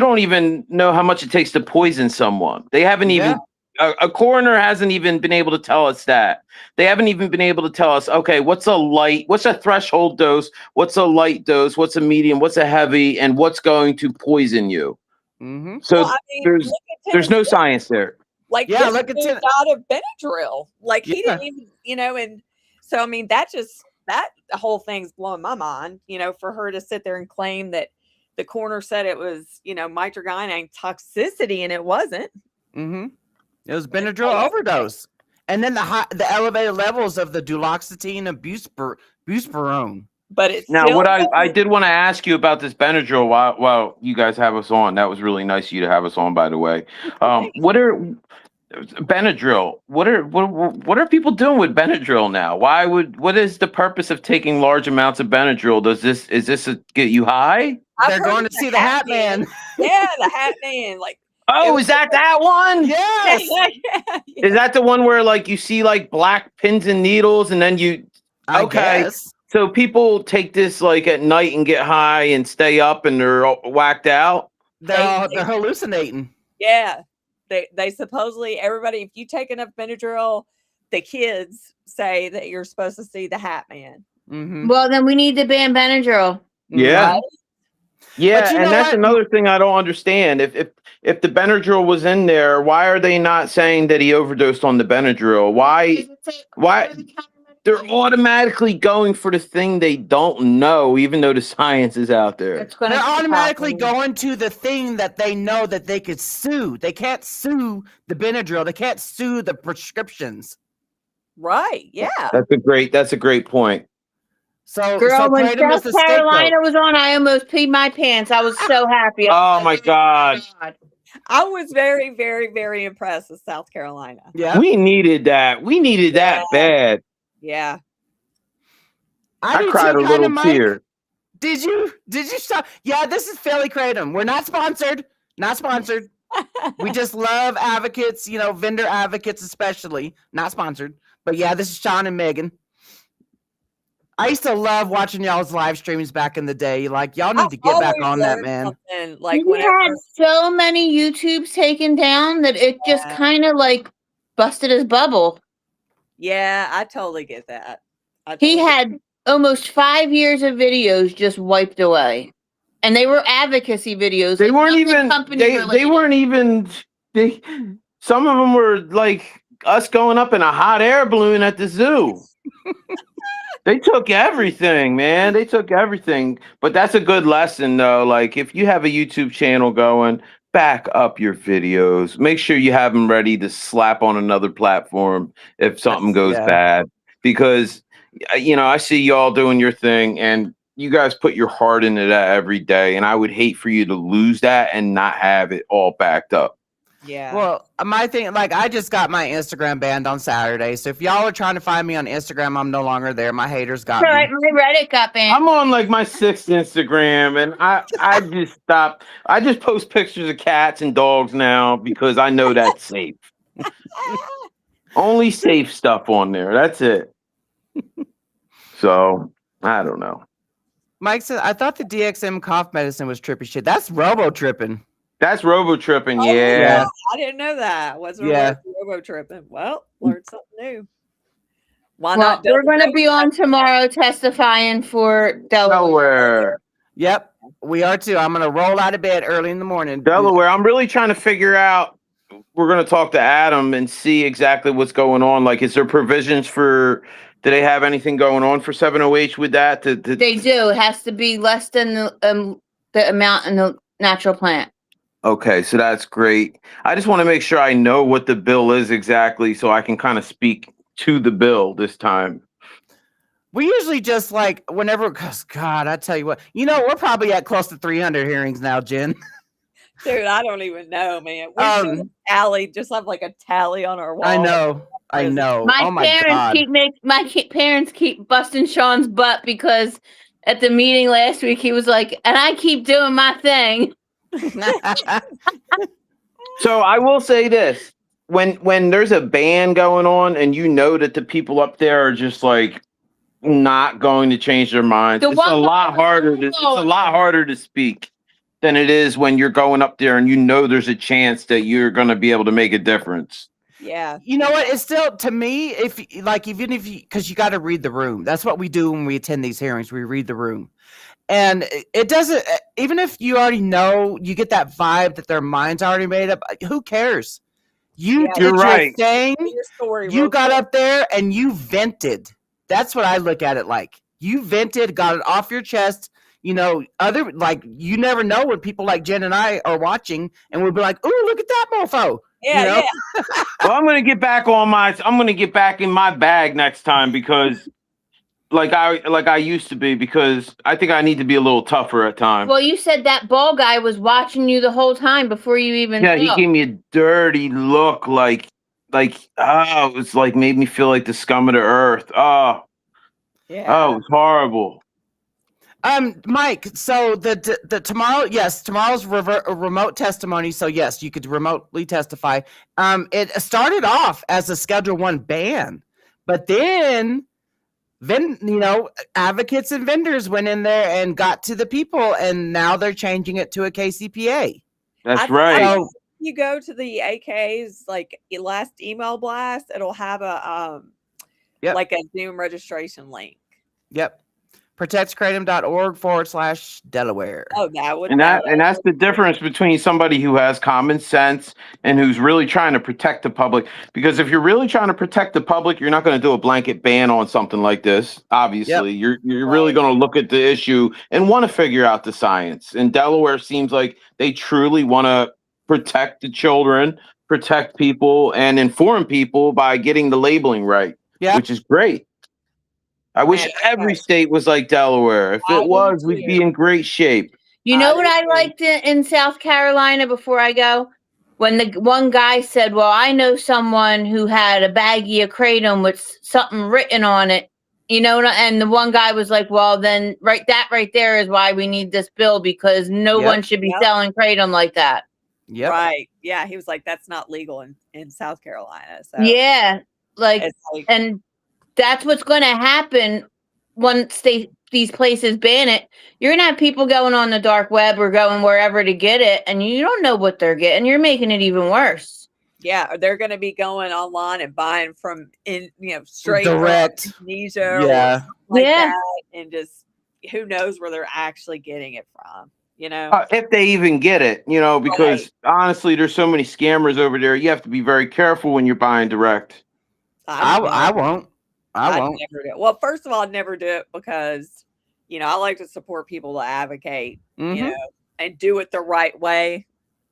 don't even know how much it takes to poison someone? They haven't even a coroner hasn't even been able to tell us that. They haven't even been able to tell us, okay, what's a threshold dose, what's a light dose, what's a medium, what's a heavy, and what's going to poison you. Mm-hmm. So Well, I mean, there's look at no Tennessee. science there. Like, Yeah, this look at dude died of Benadryl. Like, he Yeah. didn't even, and so, I mean, that whole thing's blowing my mind, for her to sit there and claim that the coroner said it was, mitragynine toxicity, and it wasn't. Mm-hmm. It was Benadryl overdose. And then the elevated levels of the duloxetine and buspirone. But it's Now, still what I did want to ask you about this Benadryl while you guys have us on. That was really nice of you to have us on, by the way. Benadryl. What are people doing with Benadryl now? What is the purpose of taking large amounts of Benadryl? Is this get you high? I've They're heard going of to see the Hat Man. Yeah, the Hat Man. Like, Oh, is that one? Yes. yeah. Is that the one where like you see like black pins and needles and then you I okay. guess. So people take this like at night and get high and stay up and they're all whacked out? They're hallucinating. Yeah. They supposedly, everybody, if you take enough Benadryl, the kids say that you're supposed to see the Hat Man. Mm-hmm. Well, then we need to ban Benadryl. Yeah. Right? Yeah, But you and know that's what? another thing I don't understand. If the Benadryl was in there, why are they not saying that he overdosed on the Benadryl? Why they're automatically going for the thing they don't know, even though the science is out there. It's gonna They're keep automatically happening. going to the thing that they know that they could sue. They can't sue the Benadryl. They can't sue the prescriptions. Right. Yeah. That's a great point. So, Girl, when Kratom is South the Carolina scapegoat. was on, I almost peed my pants. I was so happy. Oh my God. I was very, very, very impressed with South Carolina. Yeah. We needed that. We needed that bad. Yeah. I do cried too, a kinda, little Mike. tear. Did you stop? Yeah, this is Philly Kratom. We're not sponsored. Not sponsored. We just love advocates, vendor advocates especially. Not sponsored. But yeah, this is Sean and Megan. I used to love watching y'all's live streams back in the day. Like, y'all need to get back always on that, learned man. something, like, We whenever, had so many YouTubes taken down that it just Yeah. kind of like busted his bubble. yeah, I totally get that. He had almost 5 years of videos just wiped away. And they were advocacy videos. They like, weren't nothing even company they related. weren't even they some of them were like us going up in a hot air balloon at the zoo. They took everything, man. They took everything. But that's a good lesson though. Like if you have a YouTube channel going, back up your videos. Make sure you have them ready to slap on another platform if something goes Yeah. bad. Because I see y'all doing your thing and you guys put your heart into that every day. And I would hate for you to lose that and not have it all backed up. Yeah. Well, my thing, like, I just got my Instagram banned on Saturday. So if y'all are trying to find me on Instagram, I'm no longer there. My haters got All right, me. my Reddit got banned. I'm on like my 6th Instagram and I just stopped. I just post pictures of cats and dogs now because I know that's safe. Only safe stuff on there. That's it. So I don't know. Mike said, I thought the DXM cough medicine was trippy shit. That's robo tripping. That's robo tripping. Oh, Yeah. I didn't know that. Wasn't Yeah. robo tripping. Well, learned something new. Why Well, not? we're double going to be check? on tomorrow testifying for Delaware. Delaware. Yep, we are too. I'm going to roll out of bed early in the morning. Delaware. I'm really trying to figure out. We're going to talk to Adam and see exactly what's going on. Like, is there provisions for? Do they have anything going on for 7OH with that? They do. It has to be less than the amount in the natural plant. Okay, so that's great. I just want to make sure I know what the bill is exactly so I can kind of speak to the bill this time. We usually just like whenever, because God, I tell you what, we're probably at close to 300 hearings now, Jen. Dude, I don't even know, man. We should tally, just have like a tally on our wall. I know. My Oh my parents God. parents keep busting Sean's butt because at the meeting last week he was like, and I keep doing my thing. So I will say this. When there's a ban going on and you know that the people up there are just like not going to change their minds, it's a lot harder to speak than it is when you're going up there and you know there's a chance that you're going to be able to make a difference. Yeah. You know what? It's still, to me, because you got to read the room. That's what we do when we attend these hearings. We read the room. And it doesn't, even if you already know, you get that vibe that their mind's already made up. Who cares? You did you're right. your thing. Your story You real got quick. up there and you vented. That's what I look at it like. You vented, got it off your chest. You never know when people like Jen and I are watching and we'll be like, ooh, look at that mofo. Yeah, yeah. Well, I'm going to get back in my bag next time because like I used to be, because I think I need to be a little tougher at times. Well, you said that ball guy was watching you the whole time before you even Yeah, knew. he gave me a dirty look like it was like made me feel like the scum of the earth. Oh, Yeah. it was horrible. Mike, so the tomorrow, yes, tomorrow's remote testimony. So yes, you could remotely testify. It started off as a Schedule 1 ban, but then advocates and vendors went in there and got to the people, and now they're changing it to a KCPA. That's I right. think if you go to the AK's like last email blast, it'll have a Yep. like a Zoom registration link. Yep. protectskratom.org/Delaware. Oh, that would And that's the difference between somebody who has common sense and who's really trying to protect the public. Because if you're really trying to protect the public, you're not going to do a blanket ban on something like this. Obviously, you're really going to look at the issue and want to figure out the science. And Delaware seems like they truly want to protect the children, protect people, and inform people by getting the labeling right, which is great. I wish every state was like Delaware. If it was, we'd be in great shape. You know what I liked in South Carolina before I go? When the one guy said, well, I know someone who had a baggie of kratom with something written on it, and the one guy was like, well, then right there is why we need this bill, because no one should be selling kratom like that. Yep. Right. Yeah. He was like, that's not legal in South Carolina. So yeah. And that's what's going to happen once these places ban it. You're going to have people going on the dark web or going wherever to get it, and you don't know what they're getting. You're making it even worse. Yeah, they're going to be going online and buying from straight direct from Indonesia, yeah, or like that, and just who knows where they're actually getting it from. If they even get it, because honestly, there's so many scammers over there. You have to be very careful when you're buying direct. I won't. I won't. Never do it. Well, first of all, I'd never do it because, I like to support people to advocate, and do it the right way,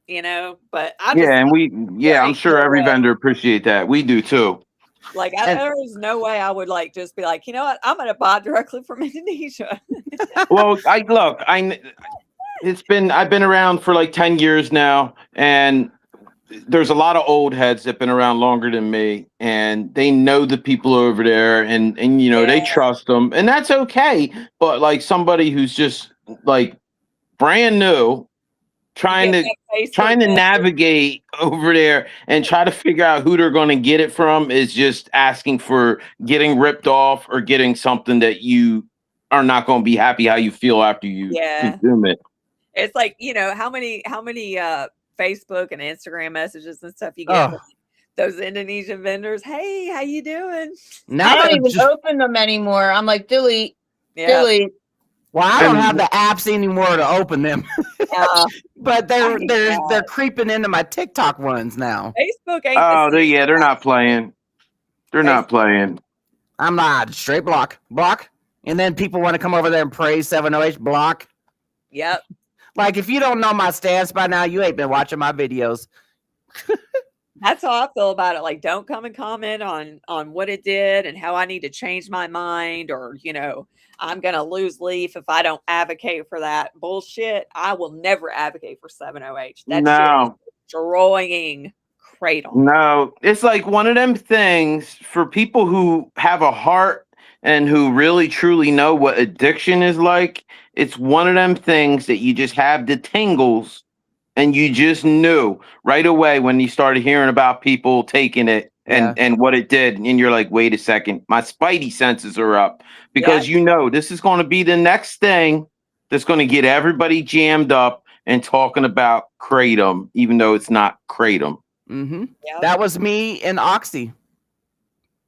but I'm sure every vendor appreciate that. We do too. Like, there's no way I would just be like, you know what? I'm going to buy directly from Indonesia. Well, I've been around for like 10 years now, and there's a lot of old heads that've been around longer than me, and they know the people over there, and they trust them, and that's okay. But like somebody who's just like brand new, trying to navigate over there and try to figure out who they're going to get it from is just asking for getting ripped off or getting something that you are not going to be happy how you feel after you consume it. It's like, how many Facebook and Instagram messages and stuff you get from those Indonesian vendors. Hey, how you doing? Now I don't even open them anymore. I'm like, delete. Delete. Well, I don't have the apps anymore to open them. But they're creeping into my TikTok ones now. Facebook ain't they're not playing. They're not playing. I'm not straight block. And then people want to come over there and praise 708 block. Yep. Like, if you don't know my stance by now, you ain't been watching my videos. That's how I feel about it. Like, don't come and comment on what it did and how I need to change my mind, or, I'm going to lose leaf if I don't advocate for that bullshit. I will never advocate for 708. That's destroying kratom. No, it's like one of them things for people who have a heart and who really truly know what addiction is like. It's one of them things that you just have the tingles, and you just knew right away when you started hearing about people taking it and what it did. And you're like, wait a second, my spidey senses are up, because this is going to be the next thing that's going to get everybody jammed up and talking about kratom, even though it's not kratom. Mm-hmm. Yep. That was me and Oxy.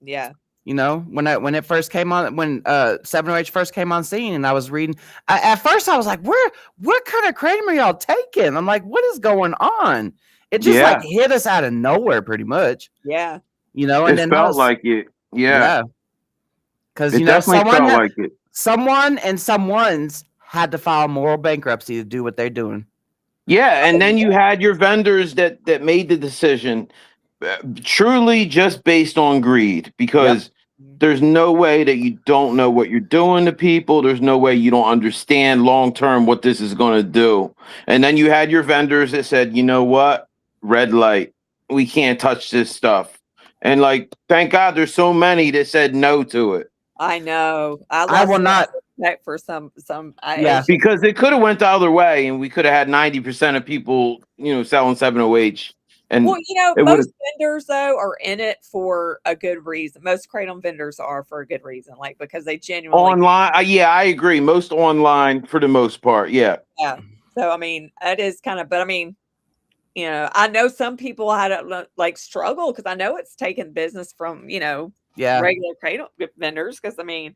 Yeah. When it first came on, when 708 first came on scene, and I was reading, at first I was like, what kind of kratom are y'all taking? I'm like, what is going on? It just hit us out of nowhere pretty much. Yeah. And it then felt like it. Yeah. Because, someone and someone's had to file moral bankruptcy to do what they're doing. Yeah. And then you had your vendors that made the decision truly just based on greed, because there's no way that you don't know what you're doing to people. There's no way you don't understand long term what this is going to do. And then you had your vendors that said, you know what, red light, we can't touch this stuff. And like, thank God there's so many that said no to it. I know. I I lost will a lot not. of respect for some. Yeah. It's just, Because it could have went the other way and we could have had 90% of people, selling 7OH. well, And it would have. most vendors though are in it for a good reason. Most kratom vendors are for a good reason, like because they genuinely. Online, yeah, I agree. Most online for the most part, yeah. Yeah. So I mean, it is kind of, but I mean, I know some people had to like struggle because I know it's taken business from Yeah. regular kratom vendors because I mean,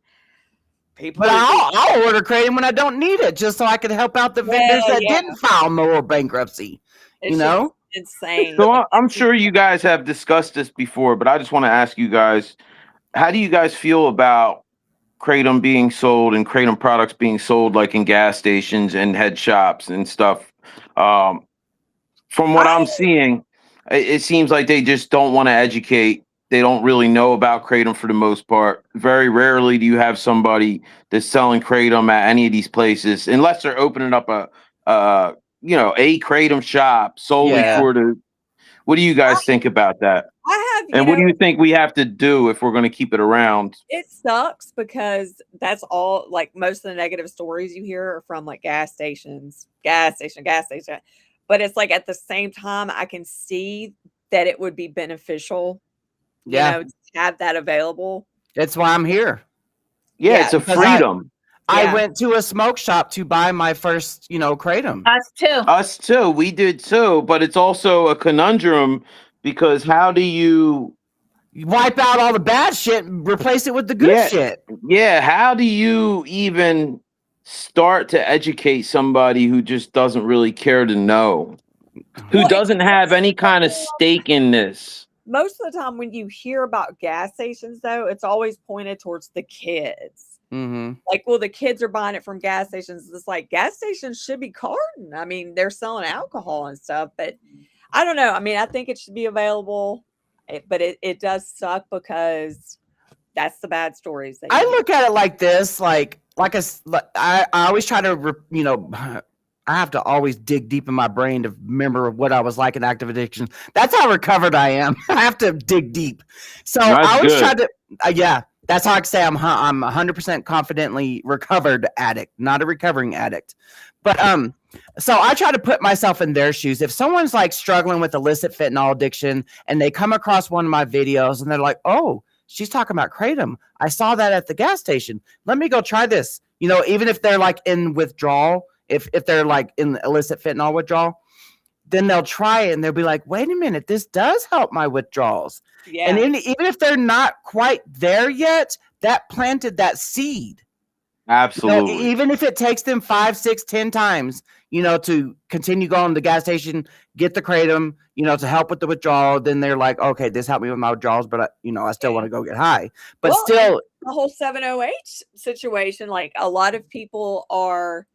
people. But Are just, I'll order kratom when I don't need it, just so I can help out the vendors well, that yeah, didn't file moral bankruptcy. it's just insane. So I'm sure you guys have discussed this before, but I just want to ask you guys, how do you guys feel about kratom being sold and kratom products being sold like in gas stations and head shops and stuff? From what I'm seeing, it seems like they just don't want to educate. They don't really know about kratom for the most part. Very rarely do you have somebody that's selling kratom at any of these places, unless they're opening up a kratom shop solely Yeah. for the. What do you guys think about that? I have, And what do you think we have to do if we're going to keep it around? it sucks because that's all like most of the negative stories you hear are from like gas stations. But it's like at the same time, I can see that it would be beneficial, Yeah. to have that available. That's why I'm here. Yeah, it's a because freedom. I Yeah. went to a smoke shop to buy my first, kratom. Us too. Us too. We did too. But it's also a conundrum because how do you You wipe out all the bad shit and replace it with the good Yeah. shit. Yeah, how do you even start to educate somebody who just doesn't really care to know, who Well, doesn't have any kind of stake in this? Most of the time when you hear about gas stations, though, it's always pointed towards the kids. Mm-hmm. Like, well, the kids are buying it from gas stations. It's like gas stations should be carton. I mean, they're selling alcohol and stuff, but I don't know. I mean, I think it should be available, but it does suck because that's the bad stories. That I you hear. look at it like this, I always try to, I have to always dig deep in my brain to remember what I was like in active addiction. That's how recovered I am. I have to dig deep. So That's I always good. try to, yeah, that's how I can say I'm 100% confidently recovered addict, not a recovering addict. But so I try to put myself in their shoes. If someone's like struggling with illicit fentanyl addiction and they come across one of my videos and they're like, oh, she's talking about kratom. I saw that at the gas station. Let me go try this. Even if they're like in withdrawal, if they're like in illicit fentanyl withdrawal, then they'll try it and they'll be like, wait a minute, this does help my withdrawals. Yeah. And even if they're not quite there yet, that planted that seed. Absolutely. Even if it takes them 5, 6, 10 times, to continue going to the gas station, get the kratom, to help with the withdrawal, then they're like, okay, this helped me with my withdrawals, but I still want to go get high. But Well, still, the whole 7OH situation, like a lot of people are,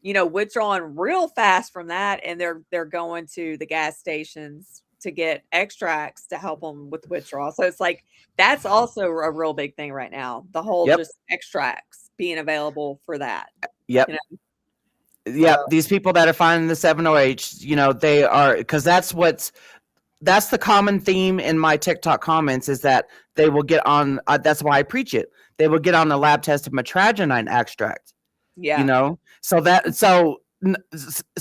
withdrawing real fast from that, and they're going to the gas stations to get extracts to help them with withdrawal. So it's like that's also a real big thing right now. The whole Yep. just extracts being available for that. yep. You know? Yep, these people that are finding the 7OH, they are, because that's the common theme in my TikTok comments is that they will get on, that's why I preach it. They will get on the lab tested metragenine extract, Yeah. so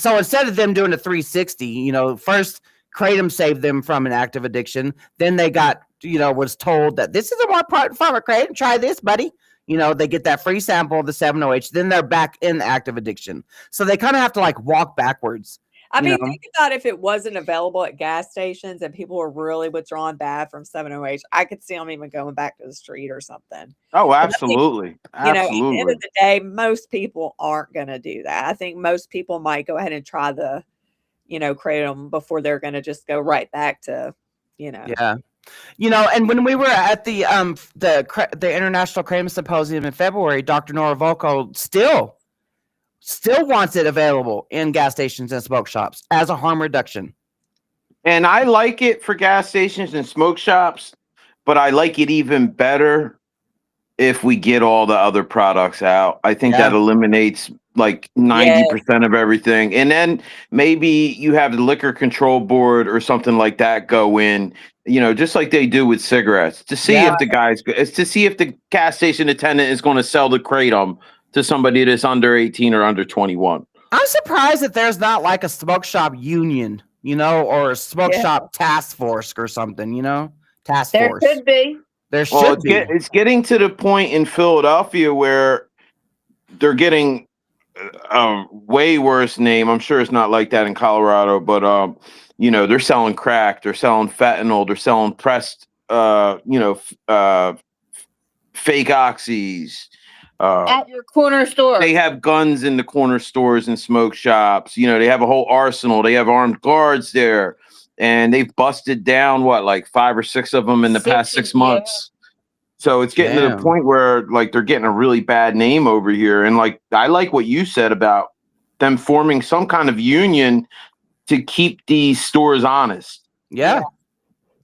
instead of them doing a 360, first kratom saved them from an active addiction. Then they got, was told that this is a more potent form of kratom. Try this, buddy. They get that free sample of the 7OH, then they're back in active addiction. So they kind of have to like walk backwards. I mean, know? think about if it wasn't available at gas stations and people were really withdrawing bad from 7OH, I could see them even going back to the street or something. Oh, I think, absolutely. at the end Absolutely. of the day, most people aren't going to do that. I think most people might go ahead and try the, kratom before they're going to just go right back to, Yeah. And when we were at the International Kratom Symposium in February, Dr. Nora Volko still wants it available in gas stations and smoke shops as a harm reduction. And I like it for gas stations and smoke shops, but I like it even better if we get all the other products out. I think Yeah. that eliminates like 90% of everything. And then maybe you have the liquor control board or something like that go in, just like they do with cigarettes, to see Yeah. if the gas station attendant is going to sell the kratom to somebody that's under 18 or under 21. I'm surprised that there's not like a smoke shop union, or a smoke shop task force or something, task There force. could be. There Well, should be. it's getting to the point in Philadelphia where they're getting a way worse name. I'm sure it's not like that in Colorado, but they're selling crack, they're selling fentanyl, they're selling pressed, fake oxys. At your corner store. They have guns in the corner stores and smoke shops. They have a whole arsenal. They have armed guards there, and they've busted down like 5 or 6 of them in the past 6 months. So it's getting to the point where like they're getting a really bad name over here. And like I like what you said about them forming some kind of union to keep these stores honest. Yeah.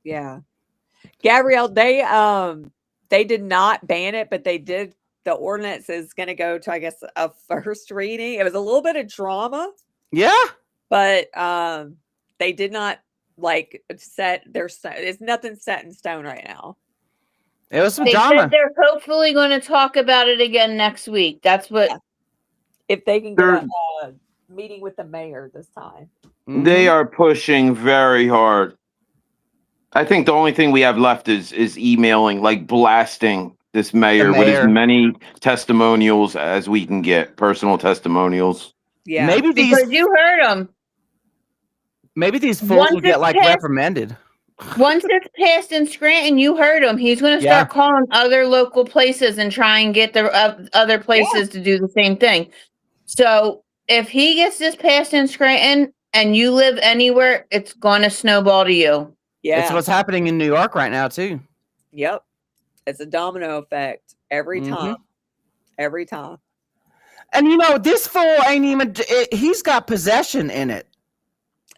Yeah. Gabrielle, they did not ban it, but they did. The ordinance is going to go to, I guess, a first reading. It was a little bit of drama. Yeah. But they did not it's nothing set in stone right now. It was some They drama. said they're hopefully going to talk about it again next week. That's what. Yeah. If they can get a meeting with the mayor this time. They are pushing very hard. I think the only thing we have left is emailing, like blasting this mayor with as many testimonials as we can get, personal testimonials. Yeah. Maybe because you heard them. Maybe these fools will get reprimanded. Once it's passed in Scranton, you heard him. He's going to start calling other local places and try and get the other places to do the same thing. So if he gets this passed in Scranton and you live anywhere, it's going to snowball to you. Yeah. It's what's happening in New York right now, too. Yep. It's a domino effect every time. Every time. And this fool ain't even, he's got possession in it.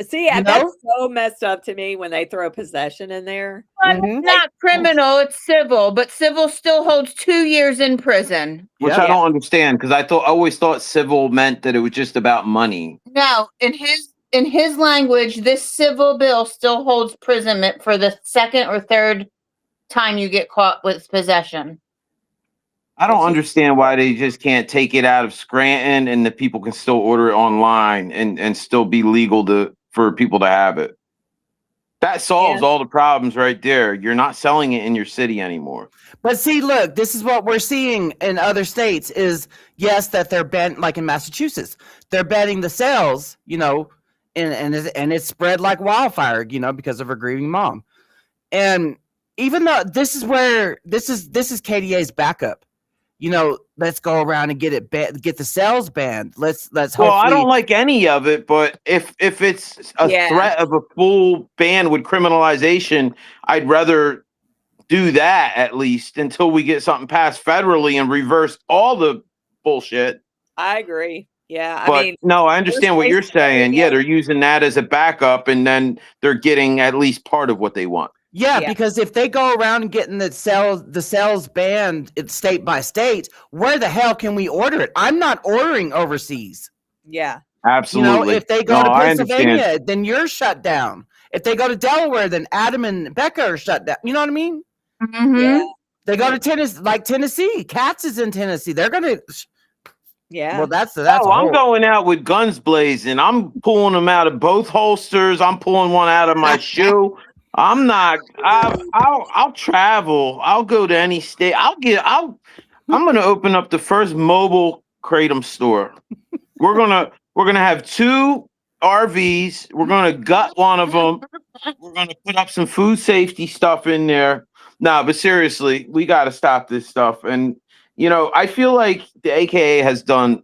See, that's so messed up to me when they throw possession in there. Well, it's not criminal, it's civil, but civil still holds 2 years in prison. Which I don't understand, because I always thought civil meant that it was just about money. No, in his language, this civil bill still holds imprisonment for the second or third time you get caught with possession. I don't understand why they just can't take it out of Scranton and the people can still order it online and still be legal for people to have it. That solves all the problems right there. You're not selling it in your city anymore. But see, look, this is what we're seeing in other states is, yes, that they're banned, like in Massachusetts, they're banning the sales, and it's spread like wildfire, because of her grieving mom. And even though this is KDA's backup, let's go around and get the sales banned. Let's Well, I don't like any of it, but if it's a threat of a full ban with criminalization, I'd rather do that at least until we get something passed federally and reverse all the bullshit. I agree. Yeah. I understand what you're saying. Yeah, they're using that as a backup and then they're getting at least part of what they want. Yeah, because if they go around and getting the sales banned state by state, where the hell can we order it? I'm not ordering overseas. Yeah. Absolutely. If they go to Pennsylvania, then you're shut down. If they go to Delaware, then Adam and Becca are shut down. You know what I mean? Mm-hmm. Yeah. They go to Tennessee. Katz is in Tennessee. They're gonna. Yeah. Well, that's. I'm going out with guns blazing. I'm pulling them out of both holsters. I'm pulling one out of my shoe. I'm not. I'll travel. I'll go to any state. I'm gonna open up the first mobile kratom store. We're gonna have 2 RVs. We're gonna gut one of them. We're gonna put up some food safety stuff in there. No, but seriously, we got to stop this stuff. And I feel like the AKA has done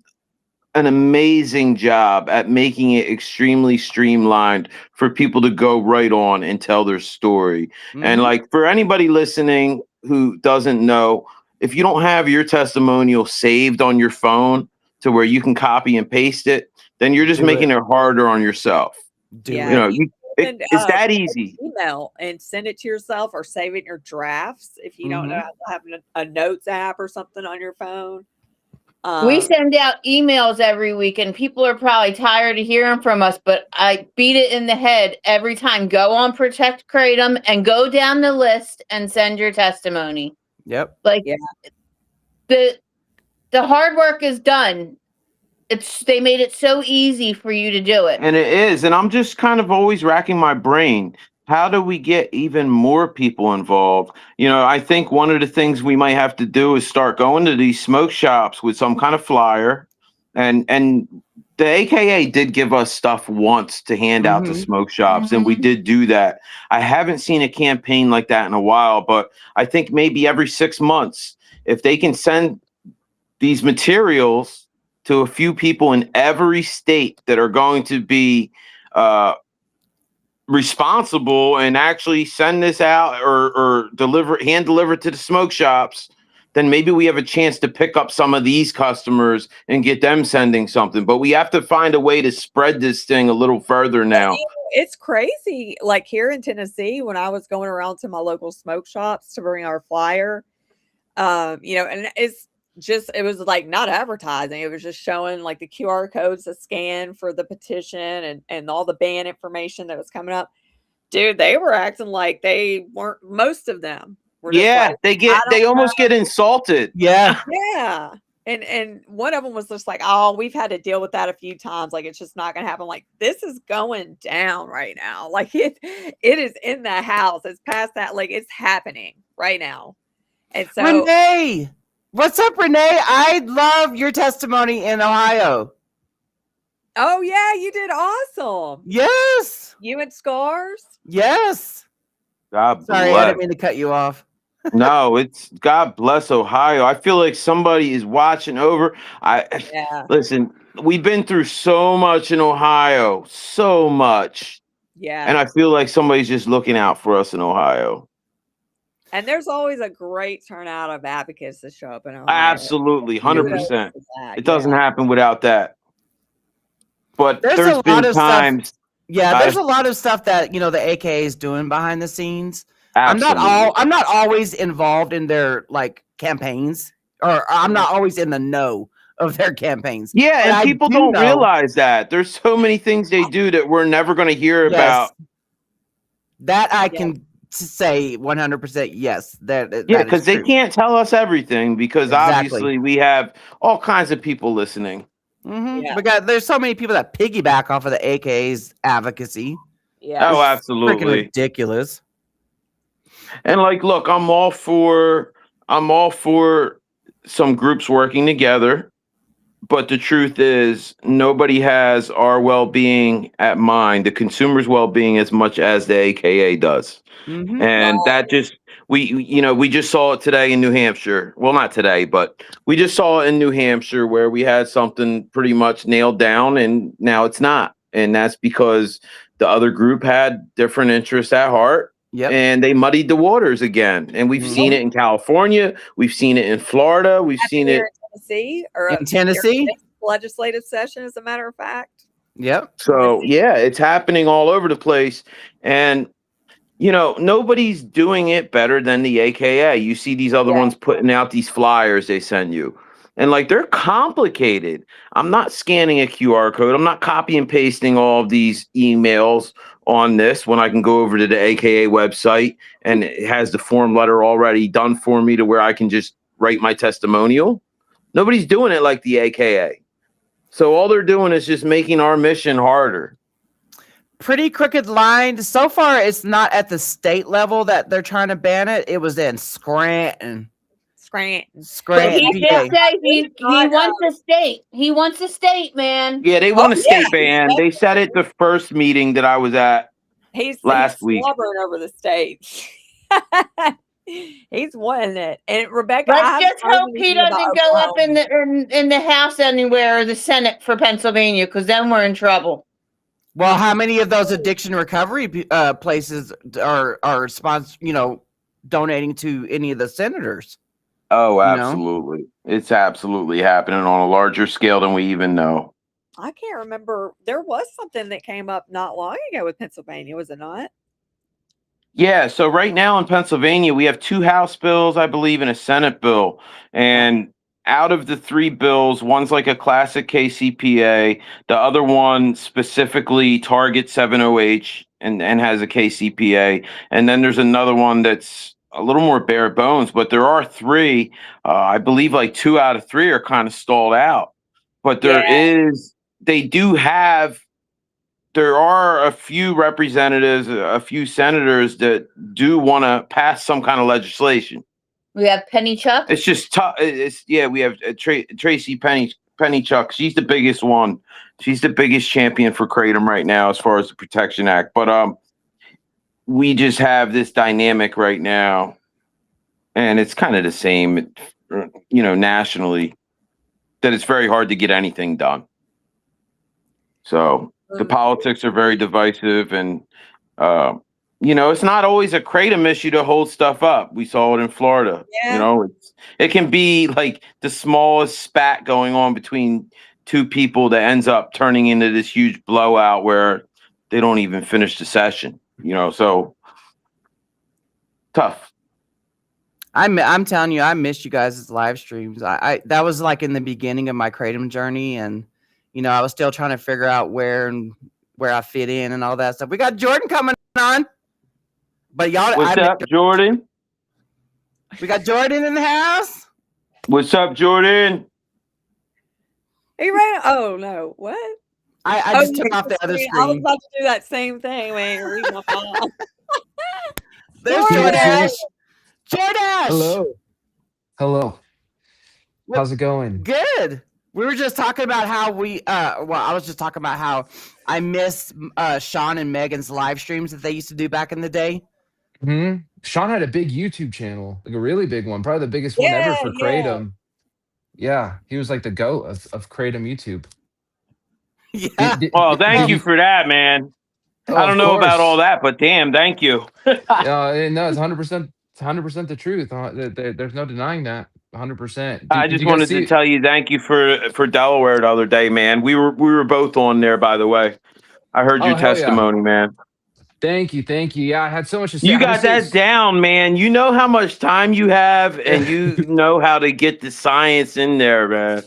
an amazing job at making it extremely streamlined for people to go right on and tell their story. And like for anybody listening who doesn't know, if you don't have your testimonial saved on your phone to where you can copy and paste it, then you're just making it harder on yourself. Send, It's that an easy. email and send it to yourself or save it in your drafts if you don't know Mhm. how to have a notes app or something on your phone. We Um, send out emails every week, and people are probably tired of hearing from us, but I beat it in the head every time. Go on Protect Kratom and go down the list and send your testimony. Yep. Like Yeah. the hard work is done. They made it so easy for you to do it. And it is. And I'm just kind of always racking my brain. How do we get even more people involved? You know, I think one of the things we might have to do is start going to these smoke shops with some kind of flyer. And the AKA did give us stuff once to hand out to Mhm. smoke shops, and we did do that. I haven't seen a campaign like that in a while, but I think maybe every 6 months, if they can send these materials to a few people in every state that are going to be responsible and actually send this out or hand deliver it to the smoke shops, then maybe we have a chance to pick up some of these customers and get them sending something. But we have to find a way to spread this thing a little further now. It's crazy. Like here in Tennessee, when I was going around to my local smoke shops to bring our flyer, and it was like not advertising. It was just showing like the QR codes to scan for the petition and all the ban information that was coming up. Dude, they were acting like they weren't, most of them were just Yeah, like, I they don't almost get insulted. Yeah. yeah. And one of them was just like, oh, we've had to deal with that a few times. Like, it's just not going to happen. Like, this is going down right now. Like, it is in the house. It's past that. Like, it's happening right now. And so, Renee, what's up, Renee? I love your testimony in Ohio. oh, yeah, you did awesome. Yes. You and Scars. Yes. God Sorry, I bless. didn't mean to cut you off. No, it's God bless Ohio. I feel like somebody is watching over. Yeah. Listen, we've been through so much in Ohio, so much. Yeah. And I feel like somebody's just looking out for us in Ohio. And there's always a great turnout of advocates that show up in Ohio. Absolutely, 100%. Kudos to that, It doesn't yeah. happen without that. But There's a there's lot been of stuff- times. Yeah, there's a lot of stuff that, the AKA is doing behind the scenes. Absolutely. I'm not always involved in their like campaigns, or I'm not always in the know of their campaigns. Yeah, But and I people do don't know- realize that. There's so many things they do that we're never going to hear Yes. about. That I can say 100% yes. Yeah, That is because they true. can't tell us everything because Exactly. obviously we have all kinds of people listening. Yeah. Because there's so many people that piggyback off of the AKA's advocacy. Yeah. Oh, Freaking absolutely. ridiculous. And like, look, I'm all for some groups working together, but the truth is nobody has our well-being at mind, the consumer's well-being as much as the AKA does. Mhm. And that just we just saw it today in New Hampshire. Well, not today, but we just saw it in New Hampshire where we had something pretty much nailed down and now it's not. And that's because the other group had different interests at heart. Yep. And they muddied the waters again. And we've seen it in California, we've seen it in Florida, we've seen it Here in Tennessee, or In Tennessee? next legislative session, as a matter of fact. Yep. So yeah, it's happening all over the place. And nobody's doing it better than the AKA. You see these other ones putting out these flyers they send you. And like they're complicated. I'm not scanning a QR code. I'm not copy and pasting all of these emails on this when I can go over to the AKA website and it has the form letter already done for me to where I can just write my testimonial. Nobody's doing it like the AKA. So all they're doing is just making our mission harder. Pretty crooked line. So far, it's not at the state level that they're trying to ban it. It was in Scranton. Scranton. But Scranton, he PA. just said he wants a state. He wants a state, man. Yeah, they want a state yeah. ban. They said it the first meeting that I was at. He's Last week. slobbering over the state. He's wanting it. And Rebecca, Let's just hope he doesn't go up in the House anywhere or the Senate for Pennsylvania, because then we're in trouble. Well, how many of those addiction recovery places are donating to any of the senators? Oh, You know? absolutely. It's absolutely happening on a larger scale than we even know. I can't remember. There was something that came up not long ago with Pennsylvania, was it not? Yeah, so right now in Pennsylvania, we have 2 House bills, I believe, and a Senate bill. And out of the 3 bills, one's like a classic KCPA. The other one specifically targets 70H and has a KCPA. And then there's another one that's a little more bare bones, but there are 3. I believe like 2 out of 3 are kind of stalled out. But there are a few representatives, a few senators that do want to pass some kind of legislation. We have Penny Chuck. It's just tough. We have Tracy Pennychuck. She's the biggest one. She's the biggest champion for Kratom right now as far as the Protection Act. But we just have this dynamic right now, and it's kind of the same, nationally, that it's very hard to get anything done. So the politics are very divisive, and it's not always a kratom issue to hold stuff up. We saw it in Florida. Yeah. It can be like the smallest spat going on between 2 people that ends up turning into this huge blowout where they don't even finish the session. So tough. I'm telling you, I miss you guys' live streams. I that was like in the beginning of my kratom journey, and I was still trying to figure out where I fit in and all that stuff. We got Jordan coming on, but y'all. What's up, Jordan? We got Jordan in the house. What's up, Jordan? He ran. Oh no! What? I just took off the other screen. I was about to do that same thing when you read my phone. There's Jordash. Jordash. Hello. How's it going? Good. We were just talking about how I was just talking about how I miss Sean and Megan's live streams that they used to do back in the day. Sean had a big YouTube channel, like a really big one, probably the biggest one ever for Kratom. Yeah, he was like the GOAT of Kratom YouTube. Yeah. Thank you for that, man. I don't know about all that, but damn, thank you. No, it's 100%. It's 100% the truth. There's no denying that. 100%. I just wanted to tell you thank you for Delaware the other day, man. We were both on there, by the way. I heard your testimony, man. Thank you. Yeah, I had so much to say. You got that down, man. You know how much time you have, and you know how to get the science in there, man.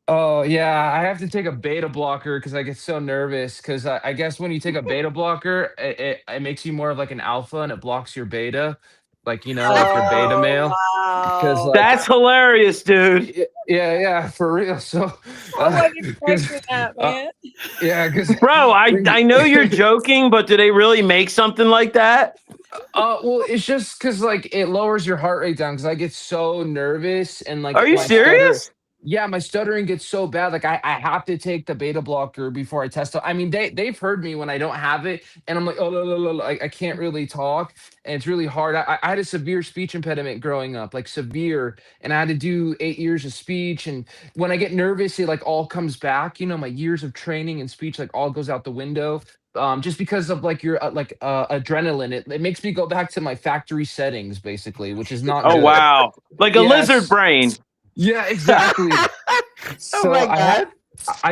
Oh, yeah. I have to take a beta blocker because I get so nervous. Because I guess when you take a beta blocker, it makes you more of like an alpha, and it blocks your beta. Like your beta male. Wow. That's hilarious, dude. Yeah, for real. So, I wasn't expecting that, man. Because bro, I know you're joking, but do they really make something like that? Well, it's just because like it lowers your heart rate down because I get so nervous and like. Are you serious? Yeah, my stuttering gets so bad. Like I have to take the beta blocker before I test it. I mean, they've heard me when I don't have it, and I'm like, I can't really talk, and it's really hard. I had a severe speech impediment growing up, like severe, and I had to do 8 years of speech. And when I get nervous, it like all comes back. My years of training and speech like all goes out the window. Just because of like your adrenaline, it makes me go back to my factory settings basically, which is not. Oh good. wow, like a lizard brain. Yeah, exactly. Oh my God.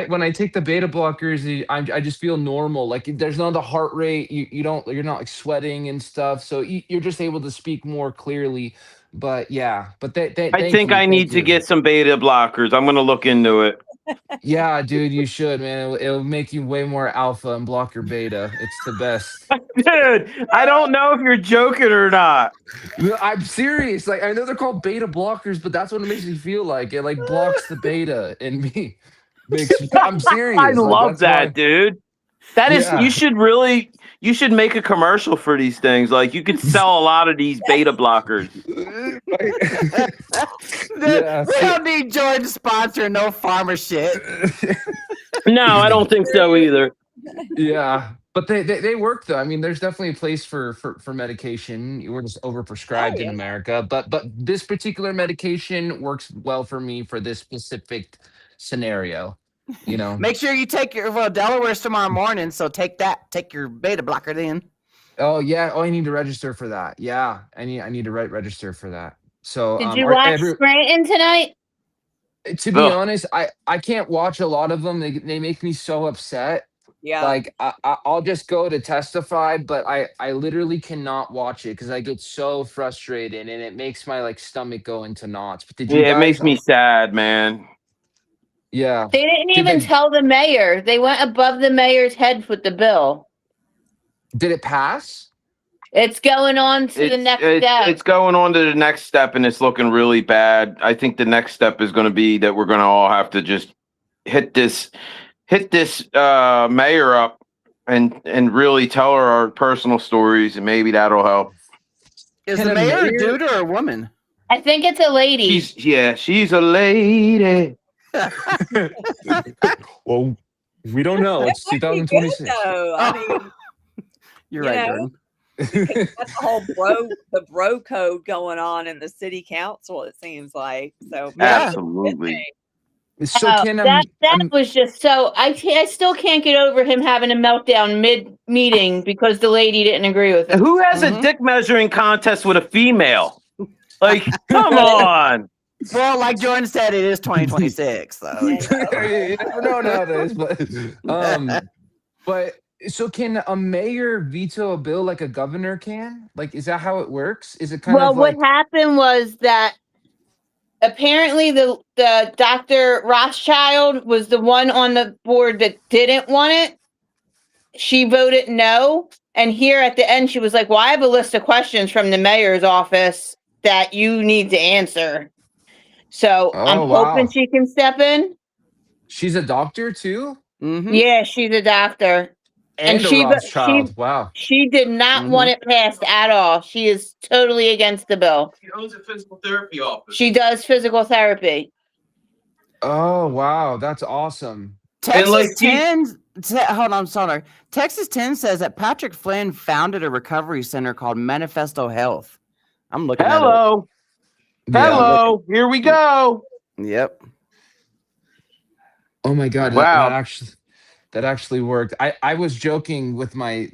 When I take the beta blockers, I just feel normal. Like there's none of the heart rate. You're not like sweating and stuff. So you're just able to speak more clearly. But yeah, I think I need to get some beta blockers. I'm gonna look into it. Yeah, dude, you should, man. It'll make you way more alpha and block your beta. It's the best. Dude, I don't know if you're joking or not. I'm serious. Like I know they're called beta blockers, but that's what it makes me feel like. It like blocks the beta in me. I'm serious. I love that, dude. That is, Yeah. you should make a commercial for these things. Like you could sell a lot of these beta blockers. We don't need Jordan sponsoring no farmer shit. No, I don't think so either. Yeah, but they work though. I mean, there's definitely a place for medication. We're just overprescribed in America, but this particular medication works well for me for this specific scenario. Make sure you take your Delaware's tomorrow morning, so take your beta blocker then. Oh yeah. Oh, I need to register for that. Yeah, I need to register for that. So Did you watch Scranton tonight? To be Ugh. honest, I can't watch a lot of them. They make me so upset. Yeah. Like I'll just go to testify, but I literally cannot watch it because I get so frustrated and it makes my like stomach go into knots. But did you Yeah, it makes guys? me sad, man. Yeah. They didn't Did even they? tell the mayor. They went above the mayor's head with the bill. Did it pass? It's going on to the next step. It's going on to the next step, and it's looking really bad. I think the next step is going to be that we're going to all have to just hit this mayor up and really tell her our personal stories, and maybe that'll help. Is Can the a mayor a mayor- dude or a woman? I think it's a lady. She's a lady. Well, we don't know. It's That might be good, 2026. though. I mean, You're you right, know, Jordan. that's the whole bro code going on in the city council, it seems like. So maybe it's a good Absolutely. thing. So can that was just so I still can't get over him having a meltdown mid meeting because the lady didn't agree with him. Who has a dick measuring contest with a female? Like, come on. Well, like Jordan said, it is 2026. So you never know nowadays, but so can a mayor veto a bill like a governor can? Like, is that how it works? Is it kind Well, of like? what happened was that apparently the Dr. Rothschild was the one on the board that didn't want it. She voted no. And here at the end, she was like, well, I have a list of questions from the mayor's office that you need to answer. So Oh, I'm wow. hoping she can step in. She's a doctor too, Yeah, she's a doctor. and a Rothschild. Wow. She did not want it passed at all. She is totally against the bill. She owns a physical therapy office. She does physical therapy. Oh wow, that's awesome. Texas like, 10, hold on, sorry. Texas 10 says that Patrick Flynn founded a recovery center called Manifesto Health. I'm looking at Hello. Hello. Here we go. it. Yep. Oh my god, Wow. that actually worked. I was joking with my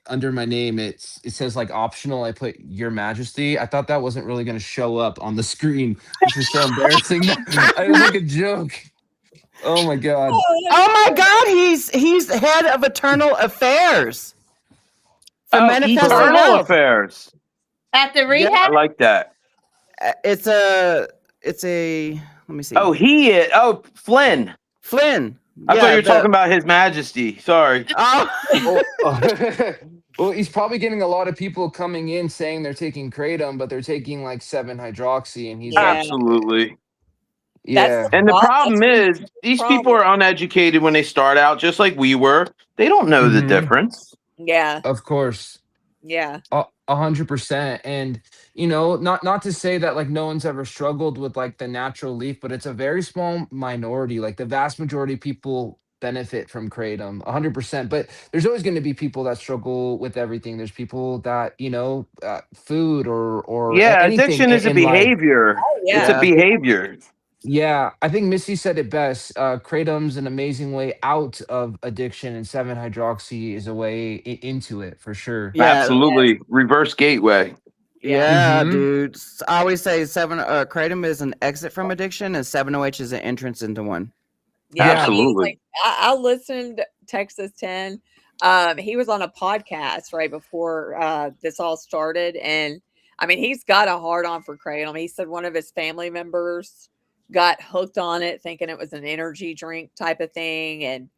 under my name. It says like optional. I put Your Majesty. I thought that wasn't really going to show up on the screen. This is so embarrassing. It was like a joke. Oh my god. Oh my God, he's head of Eternal Affairs. For Manifesto Internal Health. affairs. At the I rehab? like that. It's a let me see. Oh, he is. Oh, Flynn. Flynn. I thought you were the- talking about His Majesty. Sorry. Oh. Well, he's probably getting a lot of people coming in saying they're taking kratom, but they're taking like 7-hydroxy, and he's like, Absolutely. yeah. And the Well, problem that's is, these people are uneducated when they start out, just like we were. They don't know the Mhm. difference. Yeah. Of course. Yeah. 100%. And not to say that like no one's ever struggled with like the natural leaf, but it's a very small minority. Like the vast majority of people benefit from kratom 100%, but there's always going to be people that struggle with everything. There's people that food or Yeah, anything addiction is a in life. behavior. yeah. It's a behavior. Yeah, I think Missy said it best. Kratom's an amazing way out of addiction, and 7-hydroxy is a way into it for sure. Yeah. Absolutely. Reverse gateway. Yeah, Mhm. dude. I always say kratom is an exit from addiction, and 7-OH is an entrance into one. Yeah, I mean, Absolutely. like, I listened to Texas 10. He was on a podcast right before this all started. And I mean, he's got a hard on for kratom. He said one of his family members got hooked on it, thinking it was an energy drink type of thing. And,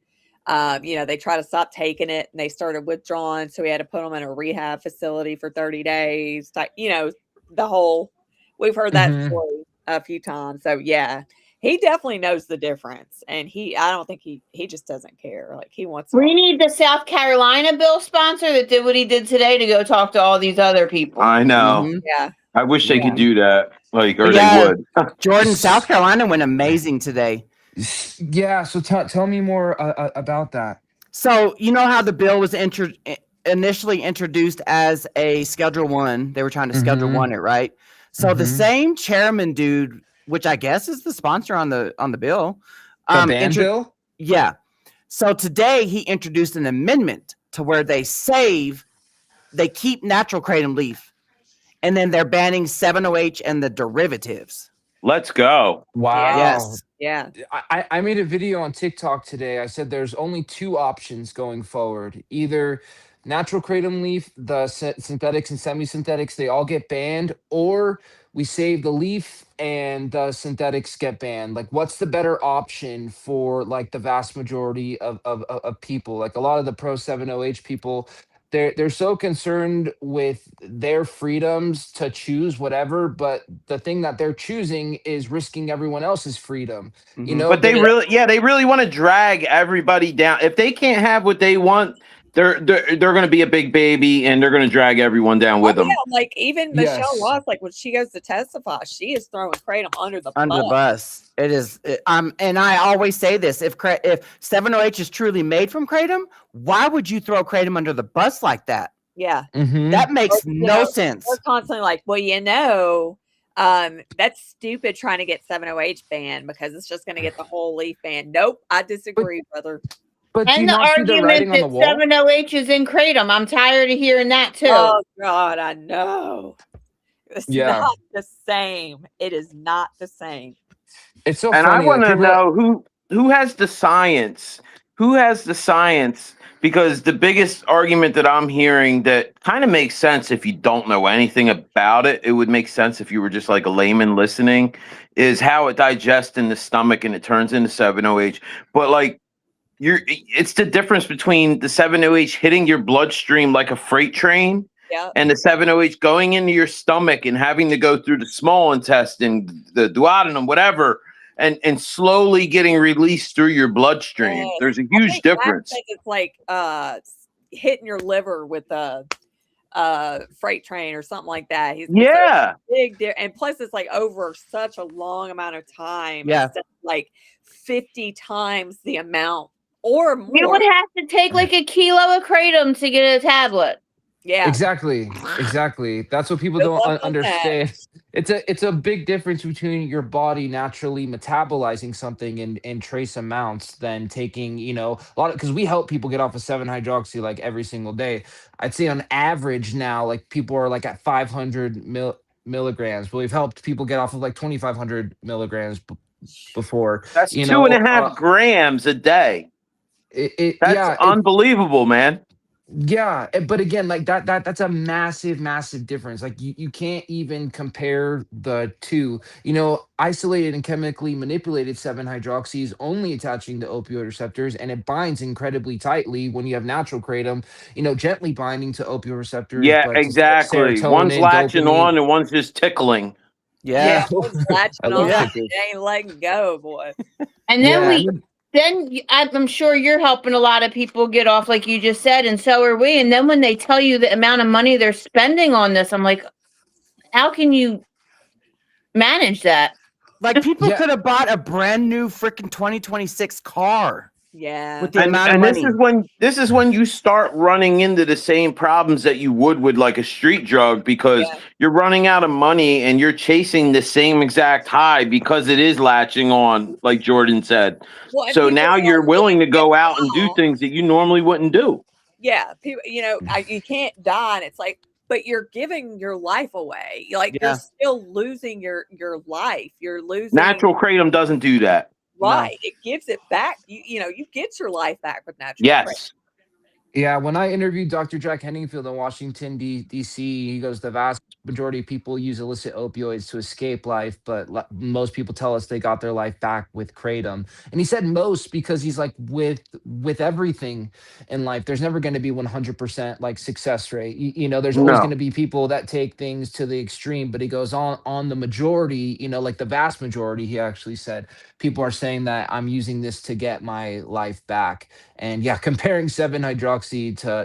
they try to stop taking it and they started withdrawing. So he had to put them in a rehab facility for 30 days. The whole, we've heard that Mhm. story a few times. So yeah. He definitely knows the difference, and I don't think he just doesn't care. Like he wants. We need the South Carolina bill sponsor that did what he did today to go talk to all these other people. I know. Mhm. Yeah. I wish they Yeah. could do that. Or Yeah. they would. Jordan, South Carolina went amazing today. Yeah, so tell me more about that. So you know how the bill was initially introduced as a Schedule 1. They were trying to Schedule Mhm. 1 it, right? So the Mhm. same chairman dude, which I guess is the sponsor on the bill. The ban bill? Yeah. So today he introduced an amendment to where they keep natural kratom leaf, and then they're banning 7-OH and the derivatives. Let's go. Wow. Yes. Yeah. I made a video on TikTok today. I said there's only two options going forward. Either natural kratom leaf, the synthetics and semi-synthetics, they all get banned, or we save the leaf and the synthetics get banned. Like, what's the better option for like the vast majority of people? Like a lot of the pro 7OH people, they're so concerned with their freedoms to choose whatever, but the thing that they're choosing is risking everyone else's freedom. You know, But they they're really want to drag everybody down. If they can't have what they want, they're going to be a big baby and they're going to drag everyone down with Oh, yeah, them. like even Michelle yes. Ross, like when she goes to testify, she is throwing kratom under the Under the bus. bus. It is. And I always say this: if 7OH is truly made from kratom, why would you throw kratom under the bus like that? Yeah. Mhm. That makes You no know, sense. We're constantly like, well, that's stupid trying to get 7OH banned because it's just going to get the whole leaf banned. Nope, I disagree, brother. But do you And the not see the argument writing on the that wall? 7OH is in kratom. I'm tired of hearing that too. Oh God, I know. It's Yeah. not the same. It is not the same. It's so And I funny. want Like to people know who has the science. Who has the science? Because the biggest argument that I'm hearing that kind of makes sense if you don't know anything about it, it would make sense if you were just like a layman listening, is how it digests in the stomach and it turns into 7OH. But like it's the difference between the 7OH hitting your bloodstream like a freight train Yeah. and the 7OH going into your stomach and having to go through the small intestine, the duodenum, whatever, and slowly getting released through your bloodstream. Yes. There's a I huge think Max difference. said it's like hitting your liver with a freight train or something like that. It's Yeah. a big and plus it's like over such a long amount of time. Yeah. Instead of like 50 times the amount or more. You would have to take like a kilo of kratom to get a tablet. Yeah. Exactly. That's what people Good don't luck on that. understand. It's a big difference between your body naturally metabolizing something in trace amounts than taking, a lot of, because we help people get off of 7-hydroxy like every single day. I'd say on average now, like people are like at 500 milligrams, but we've helped people get off of like 2,500 milligrams before. That's 2.5 grams a day. That's unbelievable, man. Yeah, but again, like that's a massive difference. Like you can't even compare the two. Isolated and chemically manipulated 7-hydroxy is only attaching to opioid receptors, and it binds incredibly tightly. When you have natural kratom, gently binding to opioid receptors. Yeah, but exactly. One's latching on and one's just tickling. Yeah. One's latching I love on. tickles. It ain't letting go, boy. And then Yeah. I'm sure you're helping a lot of people get off, like you just said, and so are we. And then when they tell you the amount of money they're spending on this, I'm like, how can you manage that? Like people Yeah. could have bought a brand new freaking 2026 car Yeah. with the amount of And money. this is when you start running into the same problems that you would with like a street drug, because you're running out of money and you're chasing the same exact high because it is latching on, like Jordan said. Well, and So people now are you're like, willing to "Well, go out and do now." things that you normally wouldn't do. Yeah, people, you can't die, and it's like, but you're giving your life away. You're Yeah. still losing your life. You're losing Natural kratom doesn't do that. right. It gives it back. You get your life back with natural. kratom. Yes. Yeah, when I interviewed Dr. Jack Henningfield in Washington, D.C., he goes, the vast majority of people use illicit opioids to escape life, but most people tell us they got their life back with kratom. And he said most because he's like, with everything in life, there's never going to be 100% like success rate. There's always going to be people that take things to the extreme, but he goes on the majority, like the vast majority, he actually said, people are saying that I'm using this to get my life back. And yeah, comparing 7-hydroxy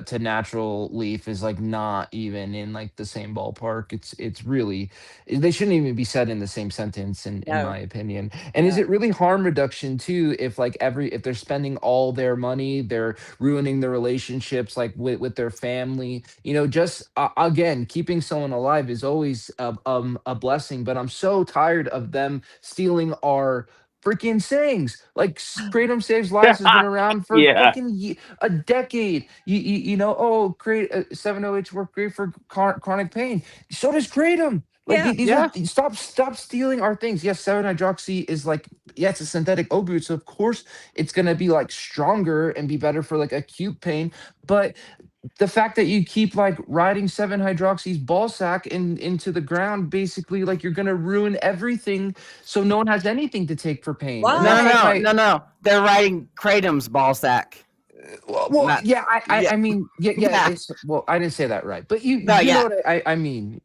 to natural leaf is like not even in like the same ballpark. It's really, they shouldn't even be said in the same sentence in my opinion. And is it really harm reduction too if if they're spending all their money, they're ruining their relationships like with their family, just again, keeping someone alive is always a blessing, but I'm so tired of them stealing our freaking sayings. Like kratom saves lives has been around for fucking a decade. Great 7OH work great for chronic pain. So does kratom. Like Yeah. these are stop stealing our things. Yes, 7-hydroxy is like, yeah, it's a synthetic opioid, so of course it's gonna be like stronger and be better for like acute pain. But the fact that you keep like riding 7-hydroxy's ball sack into the ground, basically like you're gonna ruin everything, so no one has anything to take for pain. And Why? that's like my No. They're writing kratom's ball sack. Not- yeah, yeah. I mean, yeah, Yeah. it's, well, I didn't say that right, but you No, you know yeah. what I mean,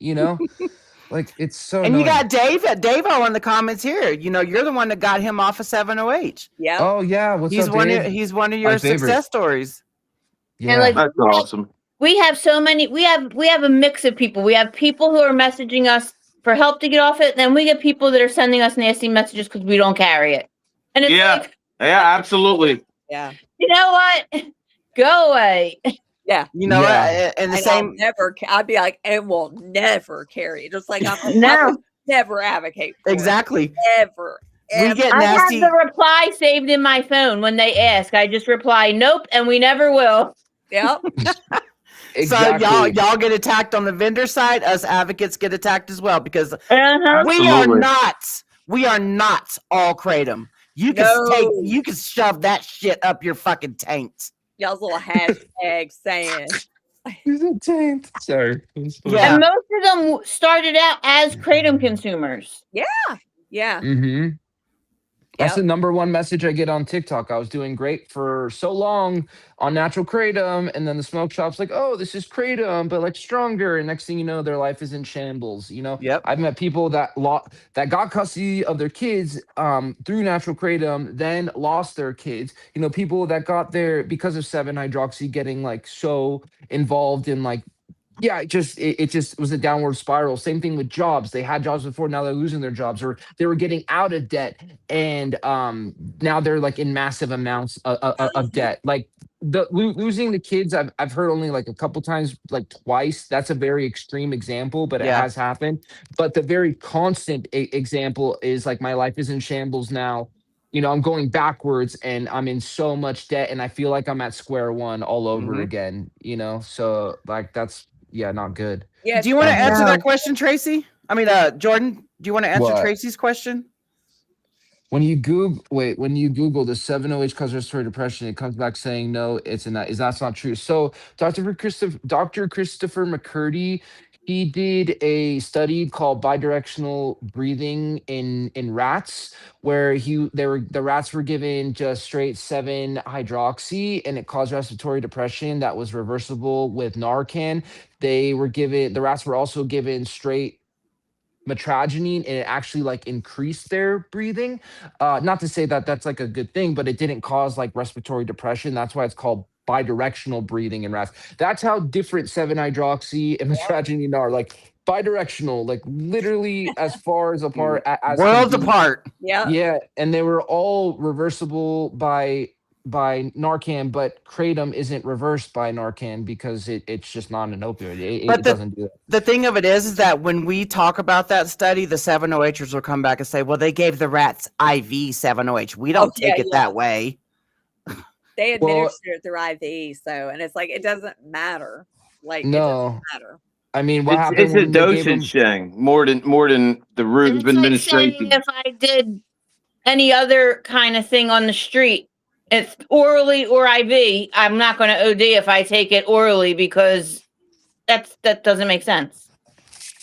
like it's so And you annoying. got Dave-O in the comments here. You're the one that got him off of 7OH. Yeah. Oh yeah, what's up, Dave? He's one of My your favorite. success stories. And Yeah. like That's awesome. we have so many, we have a mix of people. We have people who are messaging us for help to get off it. Then we get people that are sending us nasty messages because we don't carry it. And it's Yeah. like, Yeah, absolutely. Yeah. you know what? Go away. Yeah. You know, Yeah. and the And same. I'd be like, and will never carry it. Just like I No. would never advocate for Exactly. it. Ever. We get I have nasty. the reply saved in my phone when they ask. I just reply, nope, and we never will. Yep. Exactly. So y'all get attacked on the vendor side. Us advocates get attacked as well because Uh-huh. we are not all kratom. You can No. you can shove that shit up your fucking taint. Y'all's little hashtag saying. He's a taint. Sorry. Yeah. And most of them started out as kratom consumers. Yeah. Mm-hmm. That's Yep. the number one message I get on TikTok. I was doing great for so long on natural kratom, and then the smoke shop's like, "Oh, this is kratom, but like stronger." And next thing you know, their life is in shambles. Yep. I've met people that got custody of their kids through natural kratom, then lost their kids. People that got there because of 7-hydroxy getting like so involved in like. Yeah, it just was a downward spiral. Same thing with jobs. They had jobs before, now they're losing their jobs, or they were getting out of debt, and now they're like in massive amounts of debt. Like losing the kids, I've heard only like a couple times, like twice. That's a very extreme example, but it Yeah. has happened. But the very constant example is like, my life is in shambles now. I'm going backwards and I'm in so much debt, and I feel like I'm at square one all over again. So like that's. Yeah, not good. Yeah. Do you want to answer No. that question, Tracy? I mean, Jordan, do you want to answer What? Tracy's question? When you Google the 7-OH causes respiratory depression, it comes back saying no, that's not true. So Dr. Christopher McCurdy, he did a study called bidirectional breathing in rats, where the rats were given just straight 7-hydroxy, and it caused respiratory depression that was reversible with Narcan. The rats were also given straight metragine, and it actually like increased their breathing. Not to say that that's like a good thing, but it didn't cause like respiratory depression. That's why it's called bidirectional breathing in rats. That's how different 7-hydroxy and metragine are. Like bidirectional, like literally as far as apart as can Worlds be. apart. Yeah. Yeah, and they were all reversible by Narcan, but kratom isn't reversed by Narcan because it's just not an opioid. It doesn't do that. The thing of it is that when we talk about that study, the 7OHers will come back and say, well, they gave the rats IV 7OH. We don't take it that way. They Well- administer it through IV, and it's like it doesn't matter. Like it No. doesn't matter. I mean, what happened It's a when they gave them? dosage thing more than the route And of it's like administration. saying if I did any other kind of thing on the street, it's orally or IV, I'm not going to OD if I take it orally because that doesn't make sense.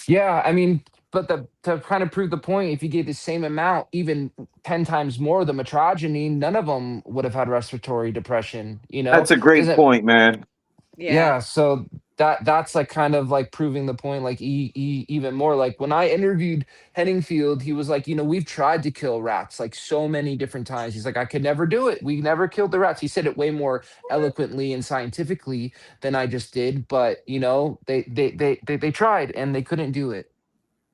Yeah, I mean, but to kind of prove the point, if you gave the same amount, even 10 times more, the metragine, none of them would have had respiratory depression. That's a great Doesn't- point, man. Yeah, so that's like kind of like proving the point, like even more. Like when I interviewed Henningfield, he was like, we've tried to kill rats like so many different times. He's like, I could never do it. We never killed the rats. He said it way more eloquently and scientifically than I just did, but they tried and they couldn't do it.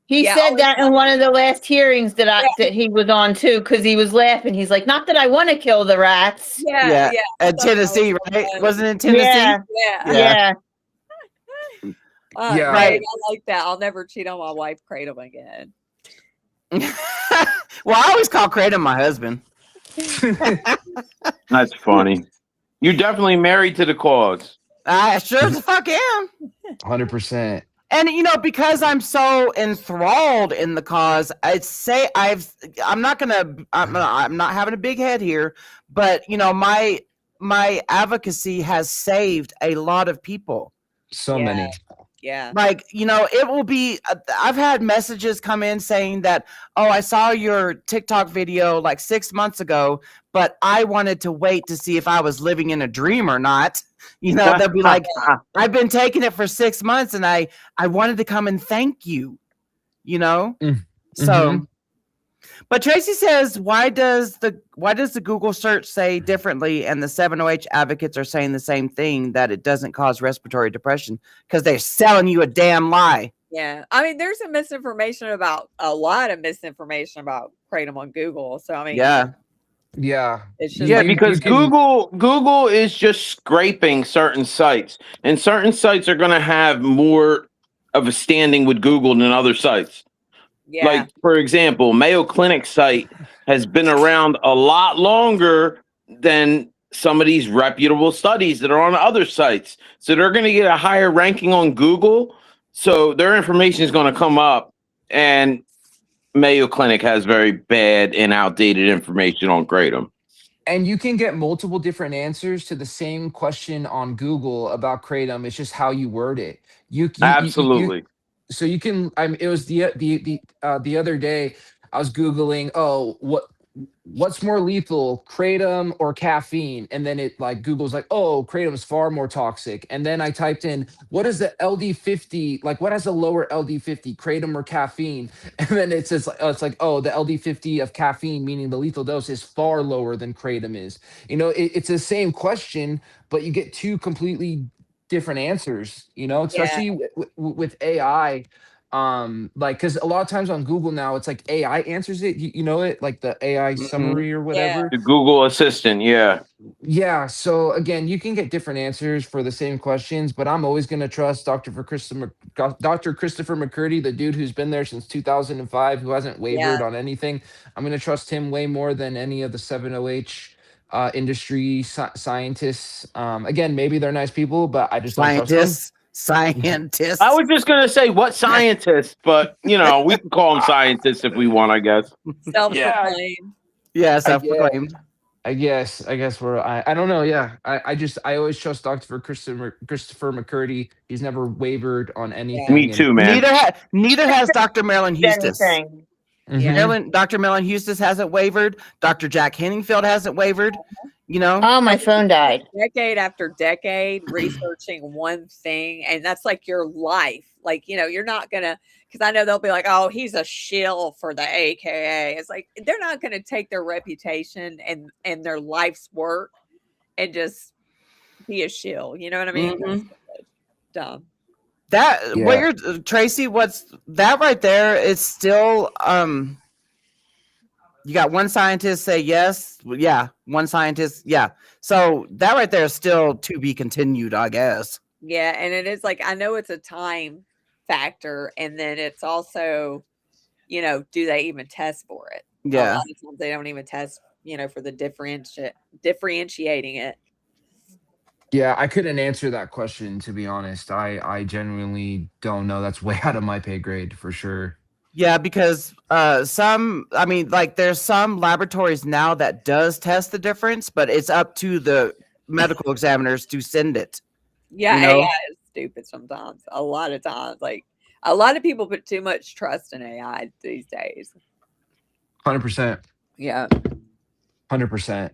He Yeah, said oh, that in one of the last hearings that he was on too, because he was laughing. He's like, not that I want to kill the rats. Yeah. At Tennessee, right? Wasn't it Tennessee? Yeah. Yeah. Yeah. Yeah. Right. I like that. I'll never cheat on my wife kratom again. Well, I always call kratom my husband. That's funny. You're definitely married to the cause. I sure as fuck am. 100%. And because I'm so enthralled in the cause, I'm not having a big head here, but my advocacy has saved a lot of people. So Yeah. many. Yeah. Like, it will be, I've had messages come in saying that, oh, I saw your TikTok video like 6 months ago, but I wanted to wait to see if I was living in a dream or not. They'll be like, I've been taking it for 6 months and I wanted to come and thank you, Mm. So, Mhm. but Tracy says, why does the Google search say differently and the 7OH advocates are saying the same thing, that it doesn't cause respiratory depression? Because they're selling you a damn lie. Yeah. I mean, there's a lot of misinformation about Kratom on Google. So, I mean, Yeah. Yeah. it's just Yeah, like, because can- Google is just scraping certain sites, and certain sites are going to have more of a standing with Google than other sites. yeah. Like, for example, Mayo Clinic site has been around a lot longer than some of these reputable studies that are on other sites. So they're going to get a higher ranking on Google. So their information is going to come up, and Mayo Clinic has very bad and outdated information on Kratom. And you can get multiple different answers to the same question on Google about Kratom. It's just how you word it. You Absolutely. so you can. It was the other day. I was Googling, oh, what's more lethal, Kratom or caffeine? And then it like Google's like, oh, Kratom's far more toxic. And then I typed in, what is the LD50? Like, what has a lower LD50, Kratom or caffeine? And then it says, it's like, oh, the LD50 of caffeine, meaning the lethal dose, is far lower than Kratom is. It's the same question, but you get two completely different answers. Especially with AI. Like, because a lot of times on Google now it's like AI answers it, you know it, like the AI summary or whatever. The Google Assistant, yeah. Yeah, so again, you can get different answers for the same questions, but I'm always going to trust Dr. Christopher McCurdy, the dude who's been there since 2005, who hasn't wavered on anything. I'm going to trust him way more than any of the 7OH industry scientists. Again, maybe they're nice people, but I just don't trust them. Scientists. I was just going to say what scientists, but we can call them scientists if we want, I guess. Self-proclaimed. Yeah, self-proclaimed. I guess I don't know. Yeah, I always trust Dr. Christopher McCurdy. He's never wavered on anything. Me too, man. Neither has Dr. Marilyn Hustis. Mhm. Dr. Marilyn Hustis hasn't wavered. Dr. Jack Henningfield hasn't wavered. Oh, my phone died. Decade after decade researching one thing, and that's like your life. Like, you're not gonna, because I know they'll be like, oh, he's a shill for the AKA. It's like they're not gonna take their reputation and their life's work and just be a shill. You know what I mean? That's dumb. What you're Tracy, what's that right there is still you got one scientist say yes, yeah, one scientist, yeah. So that right there is still to be continued, I guess. Yeah, and it is like, I know it's a time factor, and then it's also, do they even test for it? Yeah. A lot of times they don't even test, for the differentiating it. Yeah, I couldn't answer that question, to be honest. I genuinely don't know. That's way out of my pay grade for sure. Yeah, because there's some laboratories now that does test the difference, but it's up to the medical examiners to send it. Yeah, AI is stupid sometimes. A lot of times, like a lot of people put too much trust in AI these days. 100%. Yeah. 100%.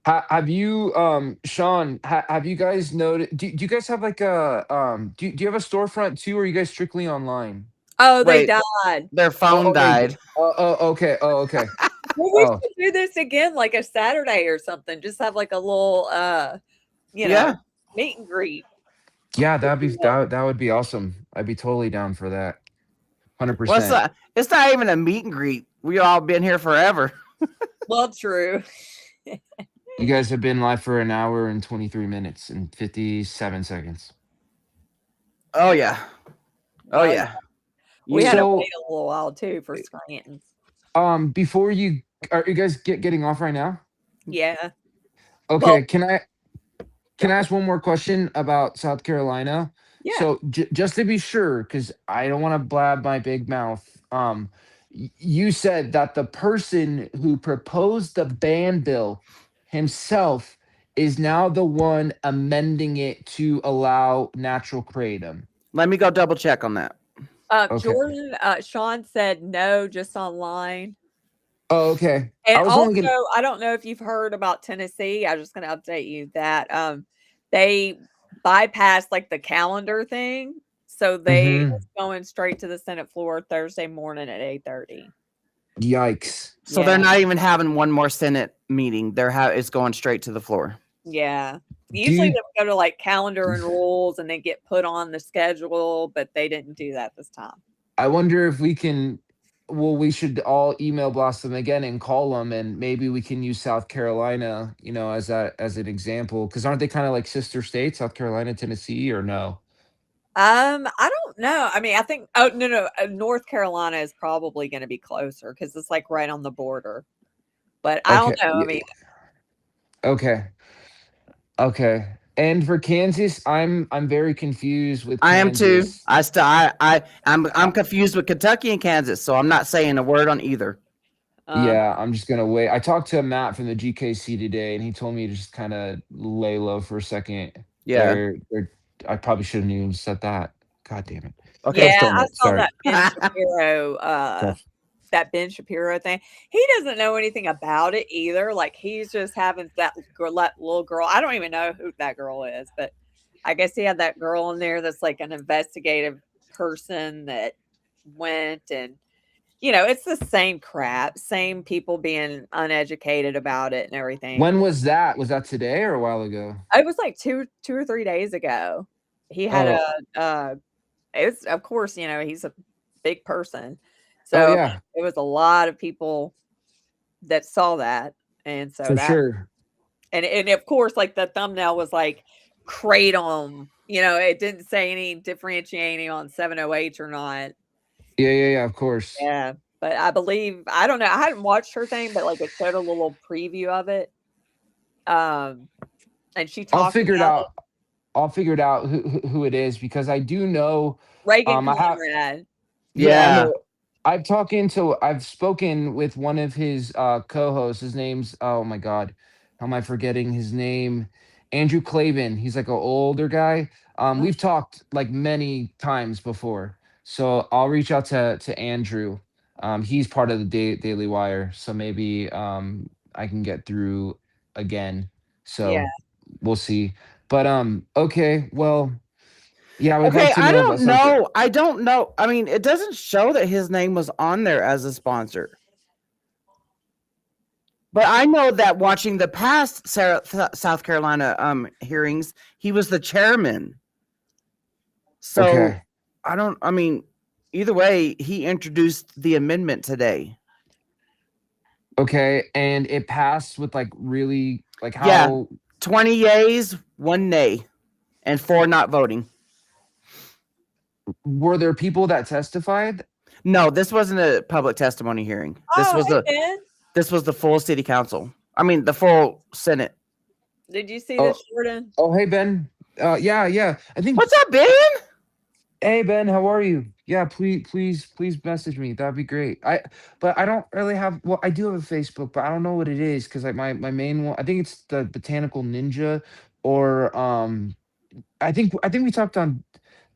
Have you, Sean? Have you guys noticed? Do you guys have like a do you have a storefront too, or are you guys strictly online? Oh, they died. Their phone died. Okay. Well, we should do this again, like a Saturday or something. Just have like a little, meet and greet. Yeah, that would be awesome. I'd be totally down for that. 100%. Well, it's not even a meet and greet. We all been here forever. Well, true. You guys have been live for 1 hour and 23 minutes and 57 seconds. Oh yeah. We had to wait a little while too for Scranton. Before are you guys getting off right now? Yeah. Okay. Can I ask one more question about South Carolina? Yeah. So just to be sure, because I don't want to blab my big mouth, you said that the person who proposed the ban bill himself is now the one amending it to allow natural kratom. Let me go double check on that. Okay. Jordan, Sean said no, just online. Oh, okay. I And was also, only gonna. I don't know if you've heard about Tennessee. I'm just going to update you that they bypassed like the calendar thing, so they Mhm. it's going straight to the Senate floor Thursday morning at 8:30. Yikes. So they're Yeah, not even having one more Senate meeting. It's going straight to the floor. yeah. Do Usually you? they would go to like calendar and rules, and they get put on the schedule, but they didn't do that this time. I wonder if we can. Well, we should all email blast them again and call them, and maybe we can use South Carolina, as an example, because aren't they kind of like sister states, South Carolina, Tennessee, or no? I don't know. I mean, I think no, North Carolina is probably going to be closer because it's like right on the border. But I don't Okay. know. I mean, Okay. Okay. And for Kansas, I'm very confused with I am too. Kansas. I'm confused with Kentucky and Kansas, so I'm not saying a word on either. Yeah, I'm just gonna wait. I talked to Matt from the GKC today, and he told me to just kind of lay low for a second. Yeah. I probably shouldn't even said that. God damn it. Okay. yeah, Damn I it. saw Sorry. that Ben Shapiro thing. He doesn't know anything about it either. Like he's just having that little girl. I don't even know who that girl is, but I guess he had that girl in there that's like an investigative person that went and it's the same crap, same people being uneducated about it and everything. When was that? Was that today or a while ago? It was like two or 3 days ago. He had Oh, it's of course, he's a big person. oh So yeah, it was a lot of people that saw that. And so for that sure. and of course, like the thumbnail was like kratom, it didn't say any differentiating on 708 or not. Yeah, of course. Yeah. But I believe I don't know. I hadn't watched her thing, but like it showed a little preview of it. And she I'll talked figure it about it. out. I'll figure it out who it is because I do know. Reagan I have. Conrad. Yeah, I Yeah. know. I've spoken with one of his co-hosts. His name's, oh my God, how am I forgetting his name? Andrew Clavin. He's like an older guy. We've talked like many times before. So I'll reach out to Andrew. He's part of the Daily Wire. So maybe I can get through again. Yeah. So we'll see. But okay, well, yeah, I would Okay, like to I know about don't something. know. I don't know. I mean, it doesn't show that his name was on there as a sponsor. But I know that watching the past South Carolina hearings, he was the chairman. So Okay. I mean, either way, he introduced the amendment today. Okay, and it passed with like really like Yeah. how 20 yays, 1 nay, and 4 not voting. were there people that testified? No, this wasn't a public testimony hearing. This was Ben. this was the full city council. I mean, the full Senate. Did you see Oh. this, Jordan? Oh, hey Ben. Yeah. I think What's up, Ben? hey Ben, how are you? Yeah, please message me. That'd be great. But I don't really have well, I do have a Facebook, but I don't know what it is because like my main one, I think it's the Botanical Ninja or I think we talked on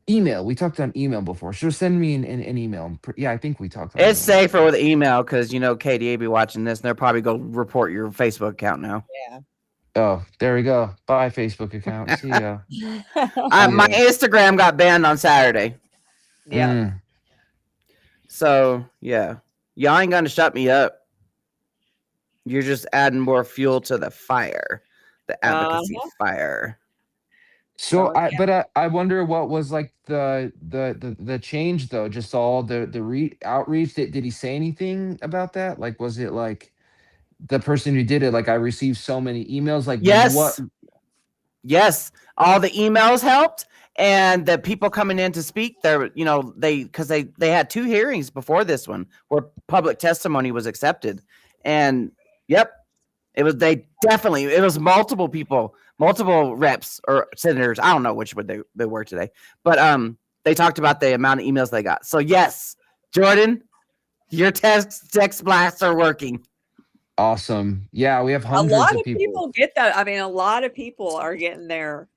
email. We talked on email before. So send me an email. Yeah, I think we talked on It's email. safer with email because KDA be watching this and they'll probably go report your Facebook account now. Yeah. Oh, there we go. Bye, Facebook account. See ya. My Instagram got banned on Saturday. Yeah. Mm. So, yeah. Y'all ain't gonna shut me up. You're just adding more fuel to the fire. The advocacy fire. So Oh, I wonder what was like the change though. Just all the outreach. Did he say anything about that? Like, was it like the person who did it? Like, I received so many emails. Like, what? Yes. All the emails helped. And the people coming in to speak there, because they had 2 hearings before this one where public testimony was accepted. And yep, it was multiple people multiple reps or senators. I don't know which one they were today, but they talked about the amount of emails they got. So yes, Jordan, your text blasts are working. Awesome. Yeah, we have A hundreds lot of of people. people get that. I mean, a lot of people are getting their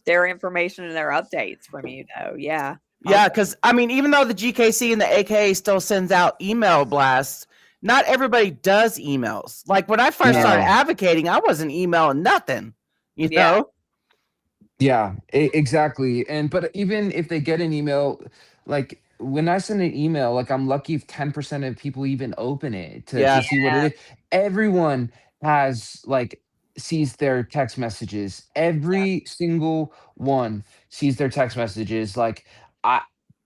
information and their updates from you, though. Yeah. Yeah, because I mean, even though the GKC and the AKA still sends out email blasts, not everybody does emails. Like when I first started No. advocating, I wasn't emailing nothing. You Yeah. know? Yeah, exactly. And but even if they get an email, like when I send an email, like I'm lucky if 10% of people even open it Yeah. to see what it is. Everyone has like sees their text messages. Every single one sees their text messages. Like I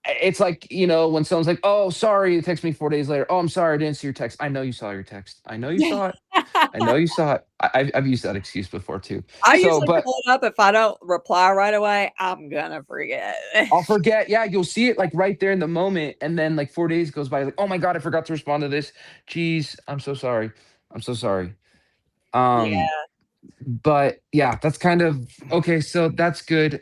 it's like, when someone's like, "Oh, sorry, you text me 4 days later. Oh, I'm sorry, I didn't see your text." I know you saw your text. I know you saw it. I know you saw it. I've used that excuse before too. I So, usually but pull it up. If I don't reply right away, I'm gonna forget. I'll forget. Yeah, you'll see it like right there in the moment, and then like 4 days goes by. Like, oh my god, I forgot to respond to this. Jeez, I'm so sorry. I'm so sorry. Yeah. But yeah, that's kind of okay. So that's good.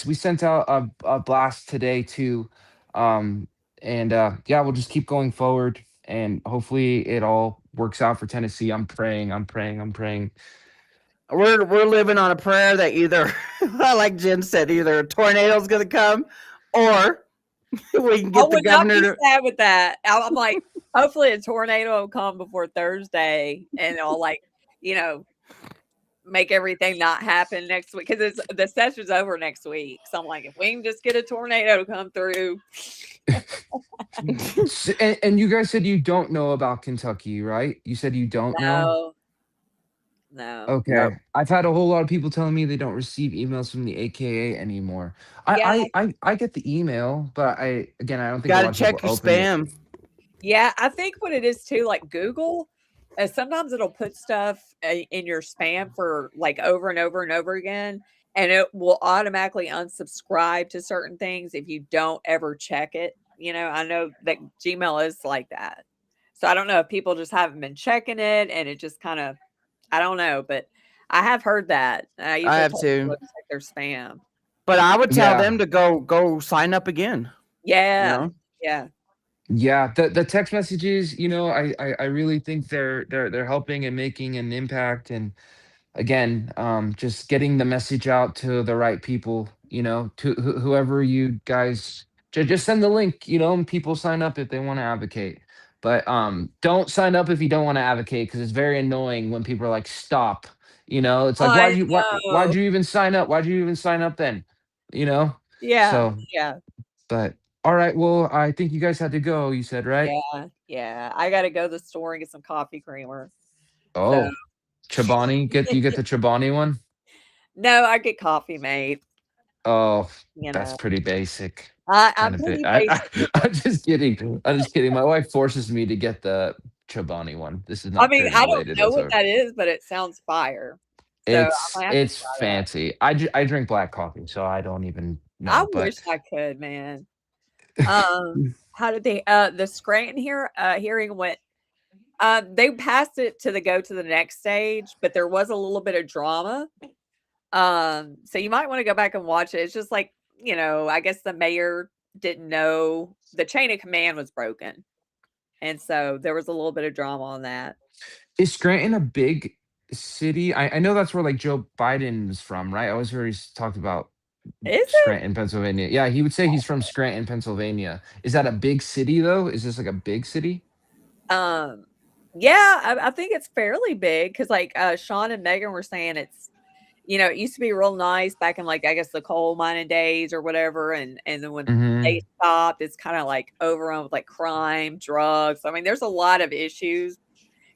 We sent out a blast today too, and yeah, we'll just keep going forward, and hopefully it all works out for Tennessee. I'm praying. I'm praying. I'm praying. We're living on a prayer that either, like Jim said, either a tornado's gonna come or we can I get the would not governor be to. sad with that. I'm like, hopefully a tornado will come before Thursday, and it'll make everything not happen next week because the session's over next week. So I'm like, if we can just get a tornado to come through. And you guys said you don't know about Kentucky, right? You said you don't know? No. Okay. I've had a whole lot of people telling me they don't receive emails from the AKA anymore. Yeah. I get the email, but I don't think a Gotta lot of people check your open it. spam. Yeah, I think what it is too, like Google, sometimes it'll put stuff in your spam for like over and over and over again, and it will automatically unsubscribe to certain things if you don't ever check it. I know that Gmail is like that. So I don't know if people just haven't been checking it and it just kind of, I don't know, but I have heard that. I I usually have tell people too. to check their spam. But I would tell Yeah. them to go sign up again. Yeah. You know? Yeah. Yeah, the text messages, I really think they're helping and making an impact. And again, just getting the message out to the right people, to whoever you guys just send the link, and people sign up if they want to advocate. But don't sign up if you don't want to advocate, because it's very annoying when people are like, stop. It's like, I why'd know. you even sign up? Why'd you even sign up then? You know? Yeah. So, Yeah. but all right, well, I think you guys had to go, you said, right? Yeah, yeah. I gotta go to the store and get some coffee creamer. So Oh, Chobani, you get the Chobani one? no, I get coffee made. Oh, You that's know, pretty basic. I'm Kind of bit. pretty basic. I'm just kidding. I'm just kidding. My wife forces me to get the Chobani one. This is I not mean, parent I don't related know what whatsoever. that is, but it sounds fire. So I It's might have to it's try that. fancy. I drink black coffee, so I don't even I know. But wish I could, man. How did the Scranton hearing went? They passed it to go to the next stage, but there was a little bit of drama. So you might want to go back and watch it. It's just like, I guess the mayor didn't know the chain of command was broken. And so there was a little bit of drama on that. is Scranton a big city? I know that's where like Joe Biden's from, right? I always heard he's talked about Is it? Scranton, Pennsylvania. Yeah, he would say he's from Scranton, Pennsylvania. Is that a big city though? Is this like a big city? Um, yeah, I think it's fairly big because like Sean and Megan were saying it used to be real nice back in like I guess the coal mining days or whatever, and then when they Hmm. stopped, it's kind of like overrun with like crime, drugs. I mean, there's a lot of issues.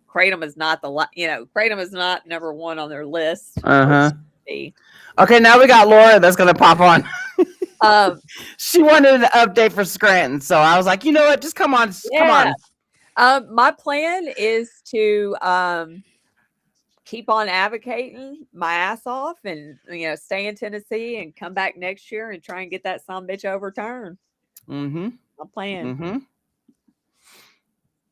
Kratom is not Kratom is not number one on their list. Okay, now we got Laura that's gonna pop on. Um, She wanted an update for Scranton, so I was like, you know what? Just come on, come yeah. on. My plan is to keep on advocating my ass off and stay in Tennessee and come back next year and try and get that bitch overturned. Mm-hmm. My plan. Mm-hmm.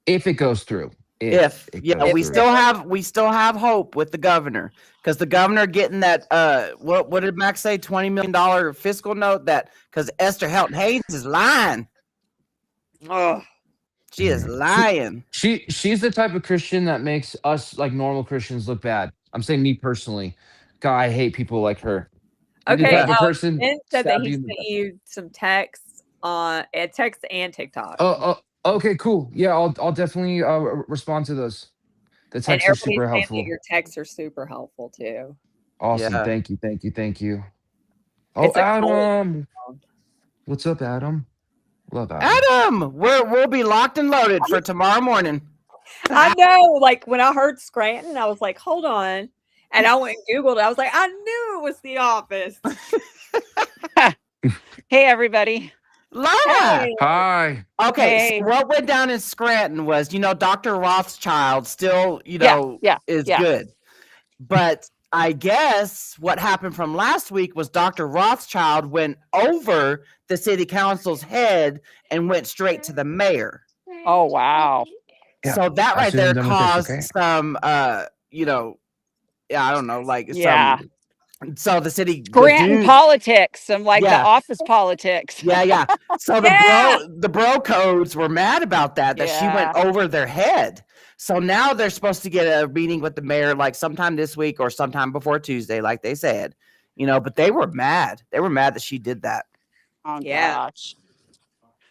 If it goes through. If it yeah, goes we through. still have hope with the governor, because the governor getting that what did Max say, $20 million fiscal note, that because Esther Helton Hayes is lying. Oh, She is lying. She's the type of Christian that makes us like normal Christians look bad. I'm saying me personally. God, I hate people like her. She's the okay. type of person Ben said that stab he you sent in the back. you some texts on text and TikTok, Okay, cool. Yeah, I'll definitely respond to those. The and texts are everybody's super saying that helpful. your texts are super helpful too. Awesome. Yeah. Thank you. Thank you. Thank you. Oh, It's a cold. Adam. What's up, Adam? Love Adam. Adam, we'll be locked and loaded for tomorrow morning. I know. Like when I heard Scranton, I was like, hold on. And I went and Googled it. I was like, I knew it was The Office. Hey, everybody. Laura. Hey. Hi. Okay, Hey. so what went down in Scranton was, Dr. Rothschild still, Yeah. is good. But I guess what happened from last week was Dr. Rothschild went over the city council's head and went straight to the mayor. Oh, wow. Yeah, So that as right soon as I'm there done with this, caused okay? some, I don't know, like Yeah. so the city, the Scranton dude, politics, some like the yeah, office politics. yeah. So Yeah. the bro codes were mad about that she went Yeah. over their head. So now they're supposed to get a meeting with the mayor like sometime this week or sometime before Tuesday, like they said, but they were mad. They were mad that she did that. Oh, Yeah. gosh.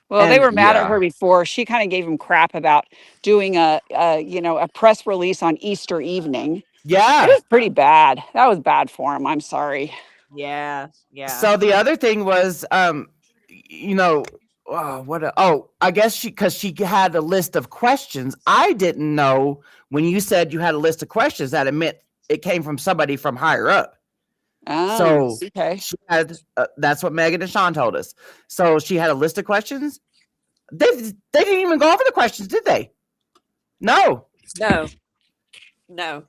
Well, they And were mad at Yeah. her before. She kind of gave them crap about doing a press release on Easter evening. It yeah. was pretty bad. That was bad for him. I'm sorry. Yeah. Yeah. So the other thing was, I guess because she had a list of questions. I didn't know when you said you had a list of questions that it meant it came from somebody from higher up. Oh, So okay. she had, that's what Megan and Sean told us. So she had a list of questions. They didn't even go over the questions, did they? No. No. No.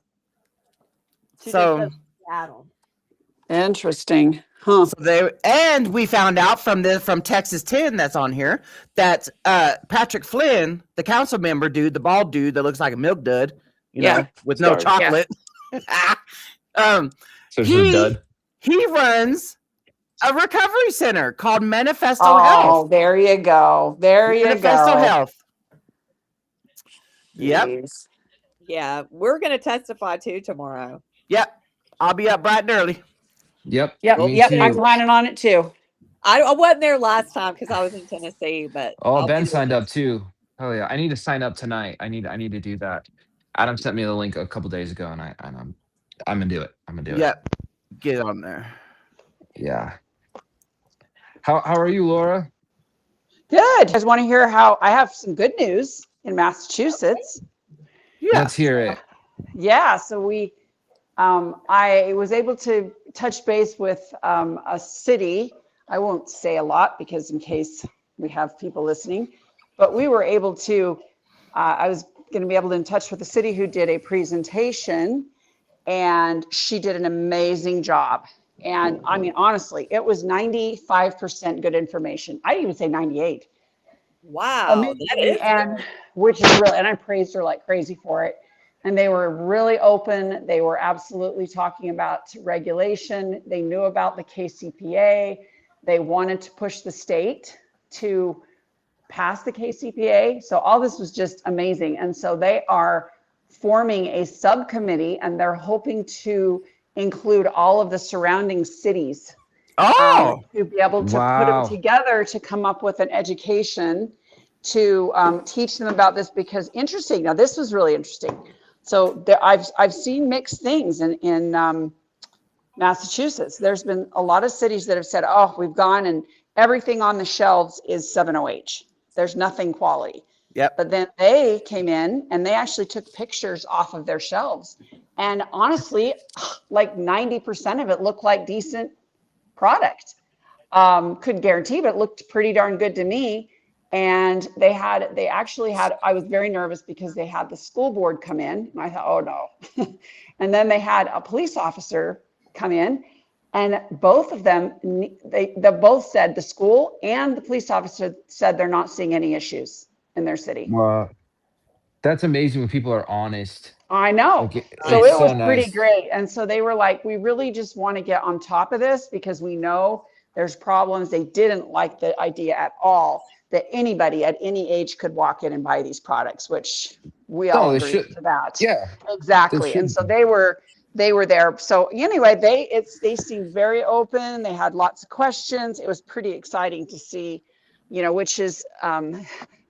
She just So, said Seattle. Interesting. Huh. and we found out from Texas 10 that's on here that Patrick Flynn, the council member dude, the bald dude that looks like a milk dud, with no Sorry. chocolate. So she's a he dud. he runs a recovery center called Manifesto Oh, Health. there you go. There you Manifesto go. Health. Yep. Jeez. Yeah. We're going to testify too tomorrow. Yep. I'll be up bright and early. Yep. Yep. Me Yep. too. I'm planning on it too. I wasn't there last time because I was in Tennessee, but Oh, I'll Ben be there signed up next- too. Oh yeah, I need to sign up tonight. I need to do that. Adam sent me the link a couple days ago, and I'm gonna do it. I'm gonna do it. Yep. Get on there. Yeah. How are you, Laura? Good. You guys want to hear how I have some good news in Massachusetts? Yeah. Let's hear it. Yeah. So I was able to touch base with a city. I won't say a lot because in case we have people listening, but we were able to, I was going to be able to in touch with the city who did a presentation, and she did an amazing job. And I mean, honestly, it was 95% good information. I'd even say 98. Wow. That Amazing, is and which is really, and I praised her like crazy for it. And they were really open. They were absolutely talking about regulation. They knew about the KCPA. They wanted to push the state to pass the KCPA. So all this was just amazing. And so they are forming a subcommittee, and they're hoping to include all of the surrounding cities to be able to put them Wow. together to come up with an education to teach them about this, because interesting. Now, this was really interesting. So I've seen mixed things in Massachusetts. There's been a lot of cities that have said, oh, we've gone and everything on the shelves is 7OH. There's nothing quality. Yep. But then they came in and they actually took pictures off of their shelves. And honestly, like 90% of it looked like decent product. Couldn't guarantee, but it looked pretty darn good to me. And they actually had, I was very nervous because they had the school board come in, and I thought, oh no. And then they had a police officer come in, and both of them, they both said, the school and the police officer said they're not seeing any issues in their city. Wow. That's amazing when people are honest. I know. Like So it's it so was pretty nice. great. And so they were like, we really just want to get on top of this because we know there's problems. They didn't like the idea at all that anybody at any age could walk in and buy these products, which we all No, they agree should. to that. Yeah, they Exactly. And should. so they were there. So anyway, they seemed very open. They had lots of questions. It was pretty exciting to see, which is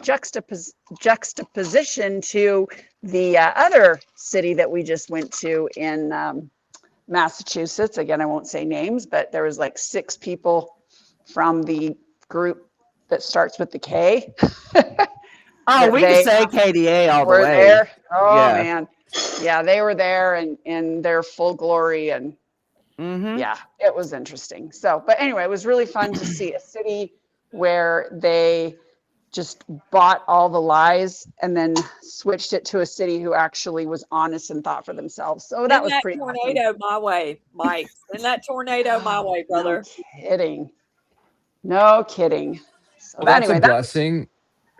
juxtaposition to the other city that we just went to in Massachusetts. Again, I won't say names, but there was like 6 people from the group that starts with the K. Oh, we can They say KDA all the were way. there. Oh Yeah. man. Yeah, they were there and in their full glory, and yeah, it was interesting. So, but anyway, it was really fun to see a city where they just bought all the lies and then switched it to a city who actually was honest and thought for themselves. So that Send was that pretty awesome. tornado my way, Mike. Send that tornado my way, brother. No kidding. No kidding. So Well, that's anyway, a that was blessing.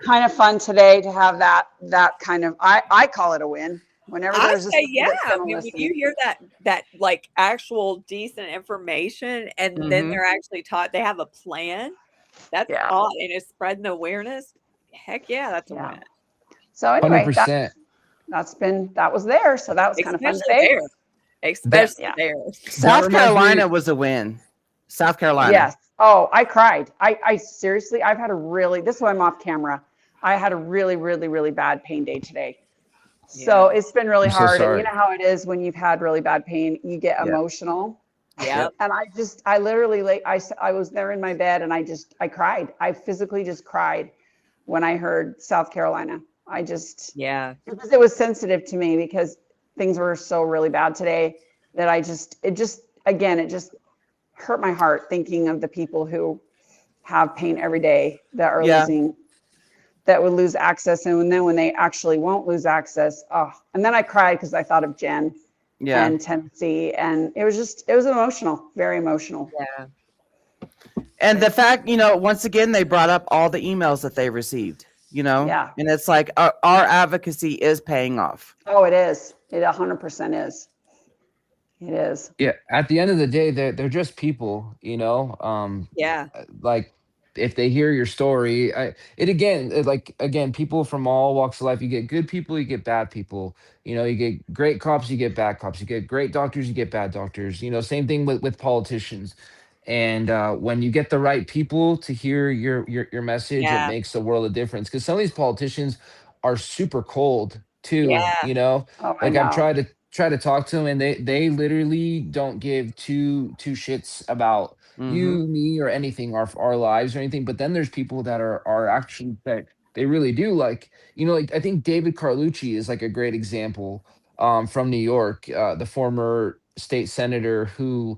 kind of fun today to have that kind of, I call it a win. Whenever I there's a say, city yeah. that's I gonna mean, when listen. you hear that like actual decent information, and then they're actually taught, they have a plan. That's Yeah. odd, and it's spreading awareness. Heck yeah, that's a Yeah. win. So anyway, 100%. that was there. So that was kind of fun Especially today. there. Especially Yeah. there. South reminds Carolina me- was a win. South Carolina. Yes. Oh, I cried. I seriously, I've had this is why I'm off camera. I had a really, really, really bad pain day today. So it's been really I'm so hard. And sorry. you know how it is when you've had really bad pain, you get Yeah. emotional. Yeah. And I literally, I was there in my bed and I cried. I physically just cried when I heard South Carolina. Because it was sensitive to me because things were so really bad today that it just hurt my heart thinking of the people who have pain every day that are that would lose access. And then when they actually won't lose access, and then I cried because I thought of Jen and Tennessee, and it was emotional, very emotional. Yeah. And the fact, once again, they brought up all the emails that they received, Yeah. and it's like our advocacy is paying off. Oh, it is. It 100% is. It is. Yeah, at the end of the day, they're just people, Yeah. like if they hear your story, people from all walks of life. You get good people, you get bad people. You get great cops, you get bad cops. You get great doctors, you get bad doctors. Same thing with politicians. And when you get the right people to hear your message, it Yeah. makes a world of difference. Because some of these politicians are super cold too. Yeah. Oh, I Like I've know. tried to talk to them, and they literally don't give two shits about you, me, or anything, our lives or anything. But then there's people that are actually that they really do like. Like I think David Carlucci is like a great example from New York, the former state senator who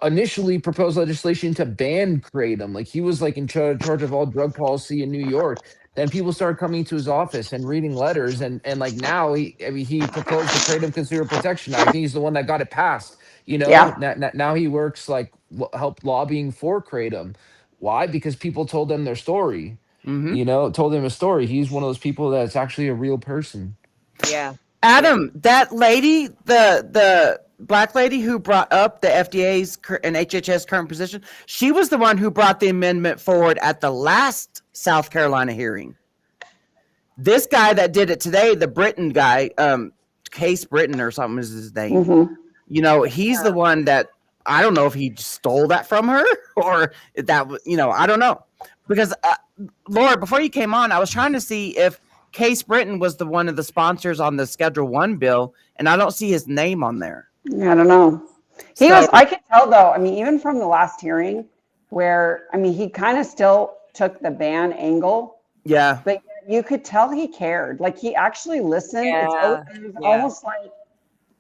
initially proposed legislation to ban kratom. Like he was like in charge of all drug policy in New York. Then people started coming to his office and reading letters, and like now he proposed the Kratom Consumer Protection Act. He's the one that got it passed. Yeah. Now he works like help lobbying for kratom. Why? Because people told them their story. Told them a story. He's one of those people that's actually a real person. Yeah. Adam, that lady, the black lady who brought up the FDA's and HHS current position, she was the one who brought the amendment forward at the last South Carolina hearing. This guy that did it today, the Britton guy, Case Britton or something is his name. He's the one that, I don't know if he stole that from her or if that was, I don't know. Because, Laura, before you came on, I was trying to see if Case Britton was the one of the sponsors on the Schedule 1 bill, and I don't see his name on there. Yeah, I don't know. I could tell though, even from the last hearing where, he kind of still took the ban angle, Yeah. but you could tell he cared. Like he actually listened. Yeah. It was almost like,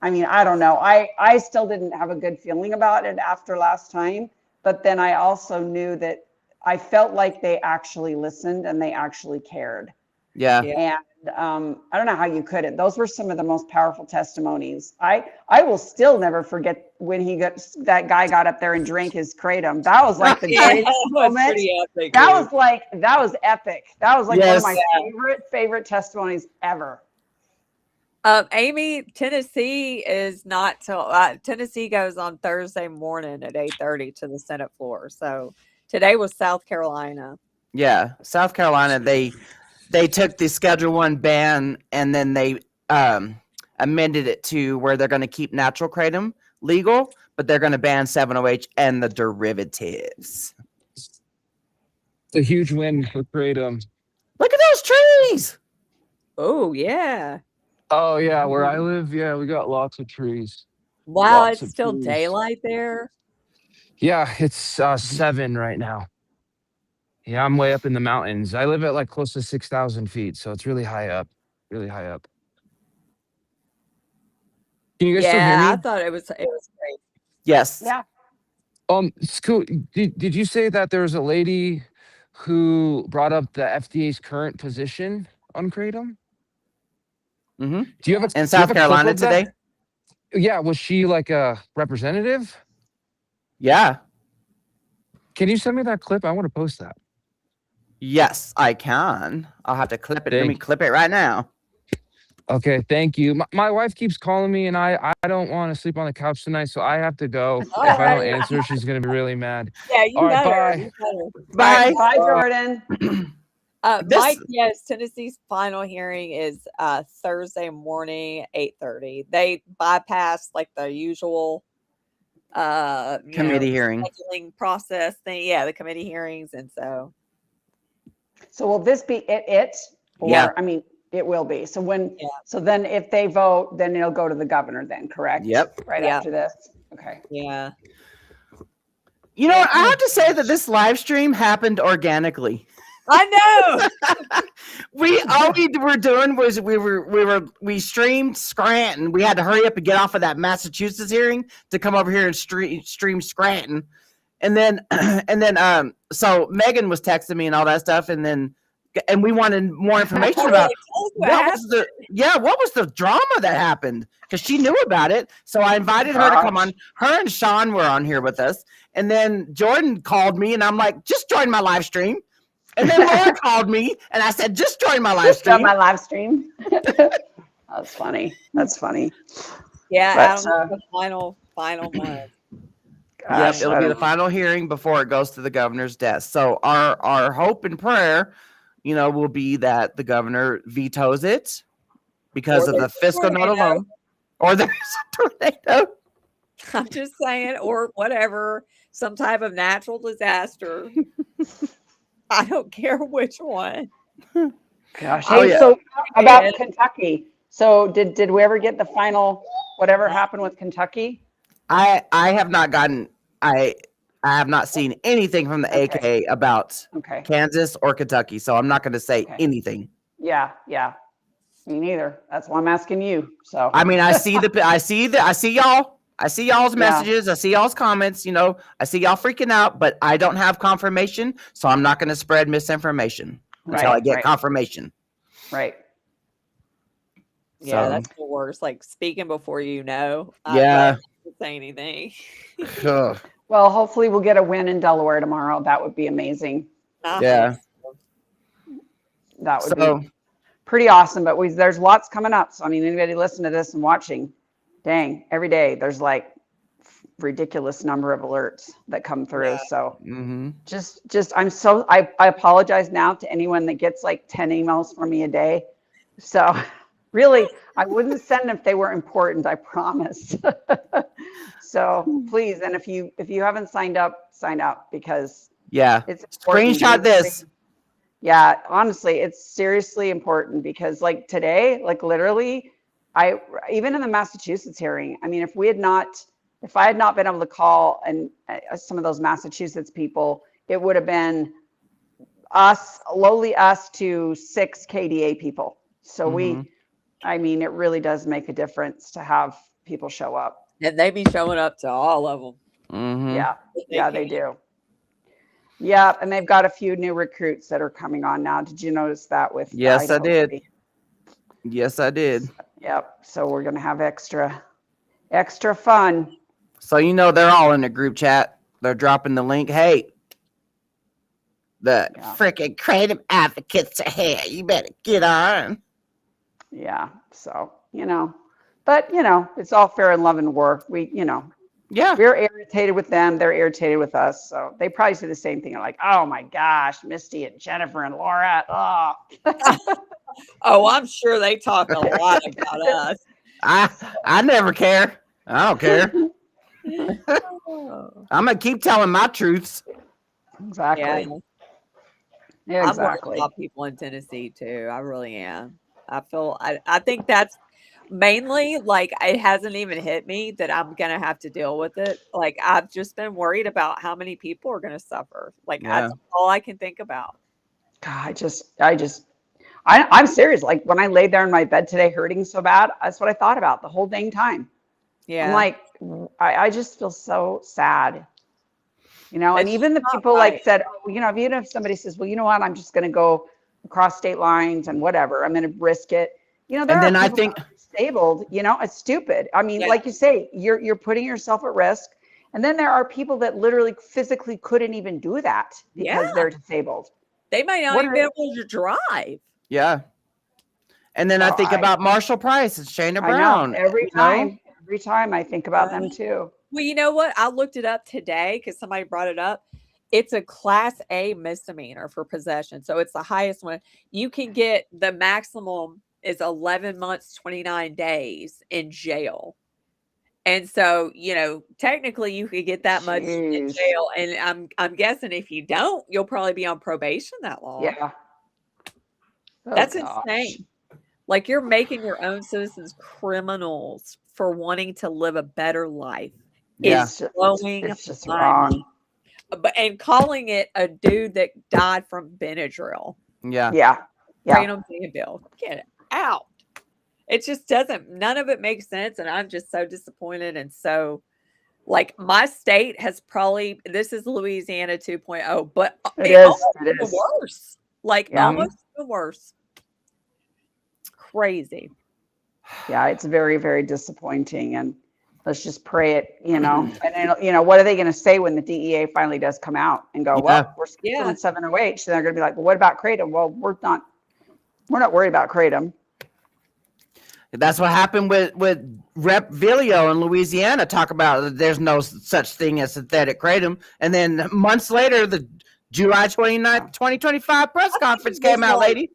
I don't know. I still didn't have a good feeling about it after last time, but then I also knew that I felt like they actually listened and they actually cared. Yeah. And I don't know how you couldn't. Those were some of the most powerful testimonies. I will still never forget when that guy got up there and drank his kratom. That was like the greatest moment. That was epic. That was like one of my favorite testimonies ever. Amy, Tennessee is not till Tennessee goes on Thursday morning at 8:30 to the Senate floor. So today was South Carolina. Yeah, South Carolina, they took the Schedule 1 ban and then they amended it to where they're going to keep natural kratom legal, but they're going to ban 7-OH and the derivatives. It's a huge win for Kratom. Look at those trees. Oh yeah. Oh yeah, where I live, yeah, we got lots of trees. Wow, Lots it's of still trees. daylight there. Yeah, it's 7 right now. Yeah, I'm way up in the mountains. I live at like close to 6,000 feet, so it's really high up. Really high up. Can you guys still hear Yeah, I me? thought it was great. Yes. Yeah. It's cool. Did you say that there was a lady who brought up the FDA's current position on kratom? Mm-hmm. Do you have a In do you South have a clip Carolina of that? today? Yeah, was she like a representative? Yeah. Can you send me that clip? I want to post that. Yes, I can. I'll have to clip it. Let me Thank- clip it right now. Okay, thank you. My wife keeps calling me, and I don't want to sleep on the couch tonight, so I have to go. If I don't Alright. answer, she's gonna be really mad. Yeah, you All right, better. bye. You better. Bye. Bye, Jordan. This- Mike, yes, Tennessee's final hearing is Thursday morning, 8:30. They bypassed like the usual Committee hearing. scheduling process thing. Yeah, the committee hearings, and so So will this be it? Or, Yeah. I mean, it will be. So when, Yeah. so then if they vote, then it'll go to the governor then, correct? Yep. Right Yeah. after this? Okay. yeah. You know what? I have to say that this live stream happened organically. I know. All we were doing was we streamed Scranton. We had to hurry up and get off of that Massachusetts hearing to come over here and stream Scranton. And then so Megan was texting me and all that stuff, and we wanted more information about what was the drama that happened, because she knew about it. So I invited her to come on. Her and Sean were on here with us, and then Jordan called me, and I'm like, just join my live stream. And then Laura called me, and I said, just join my live Just on stream. my live stream. That's funny. That's funny. Yeah, But, Adam's the final one. Gosh, It'll I be don't the final hearing before it goes to the governor's desk. So our hope and prayer, will be that the governor vetoes it because Or of the there's a fiscal note tornado. alone, or there's a tornado. I'm just saying, or whatever, some type of natural disaster. I don't care which one. Gosh. Oh, Hey, yeah. so about Kentucky. So did we ever get the final, whatever happened with Kentucky? I have not gotten. I have not seen anything from the Okay. AK about Okay. Kansas or Kentucky, so I'm not going to say Okay. anything. Yeah. Me neither. That's why I'm asking you. So I mean, I see y'all. I see y'all's Yeah. messages. I see y'all's comments. I see y'all freaking out, but I don't have confirmation, so I'm not going to spread misinformation until I get confirmation. Right. Yeah, So- that's the worst. Like speaking before you know. Yeah. Not say anything. Ugh. Well, hopefully we'll get a win in Delaware tomorrow. That would be amazing. I Yeah. think so. That would So be pretty awesome. But there's lots coming up. So I mean, anybody listening to this and watching, dang, every day there's like ridiculous number of alerts that come through. Yeah. So mhm. I apologize now to anyone that gets like 10 emails from me a day. So really, I wouldn't send them if they were important, I promise. So please, and if you haven't signed up, sign up, because Yeah. it's important. Screenshot this. Yeah, honestly, it's seriously important, because like today, like literally, even in the Massachusetts hearing, I mean, if I had not been able to call and some of those Massachusetts people, it would have been lowly us to 6 KDA people. So Mhm. I mean, it really does make a difference to have people show up. And they be showing up to all of them. Mhm. Yeah, they do. Yeah, and they've got a few new recruits that are coming on now. Did you notice that with the Yes, I Idaho did. City? Yes, I did. Yep. So we're gonna have extra fun. So they're all in the group chat. They're dropping the link. Hey, the Yeah. freaking Kratom advocates are here. You better get on. Yeah. So, but it's all fair in love and war. Yeah. We're irritated with them. They're irritated with us. So they probably say the same thing. They're like, oh my gosh, Misty and Jennifer and Laura. Oh, Oh, I'm sure they talk a lot about us. I never care. I don't care. Oh, I'm gonna keep telling my truths. exactly. yeah. Yeah, I'm worried exactly. about people in Tennessee too. I really am. I think that's mainly like it hasn't even hit me that I'm gonna have to deal with it. Like I've just been worried about how many people are gonna suffer. Like Yeah. that's all I can think about. God, I'm serious. Like when I laid there in my bed today hurting so bad, that's what I thought about the whole dang time. I'm Yeah. like, I just feel so sad. And It's just even the not people like right. said, even if somebody says, well, you know what, I'm just going to go across state lines and whatever, I'm going to risk it. There And are then I people that think, are disabled, it's stupid. I mean, Yeah. like you say, you're putting yourself at risk. And then there are people that literally physically couldn't even do that because Yeah. they're disabled. They might not What even are, be able to drive. yeah. And then so I think about Marshall Price and Shayna I know Brown. every time I think about Yeah. them too. Well, you know what? I looked it up today because somebody brought it up. It's a class A misdemeanor for possession. So it's the highest one. You can get the maximum is 11 months, 29 days in jail. And so, technically you could get that much in Jeez. jail. And I'm guessing if you don't, you'll probably be on probation that long. Yeah. Oh, That's gosh. insane. Like you're making your own citizens criminals for wanting to live a better life. Yeah. It's blowing It's just my wrong. mind. And calling it a dude that died from Benadryl. Yeah. Yeah. Yeah. Kratom Bill. Get it out. It just doesn't, none of it makes sense. And I'm just so disappointed. And so, like, my state has probably, this is Louisiana 2.0, but It it is. almost It even is. worse. Like, Yeah. almost even worse. Crazy. Yeah, it's very, very disappointing. And let's just pray it, And then, what are they going to say when the DEA finally does come out and go, Yeah. well, we're Yeah. doing 708. So they're going to be like, well, what about Kratom? Well, we're not worried about Kratom. That's what happened with Rep. Vilio in Louisiana. Talk about there's no such thing as synthetic kratom, and then months later, the July 29th, 2025 press conference came out, lady.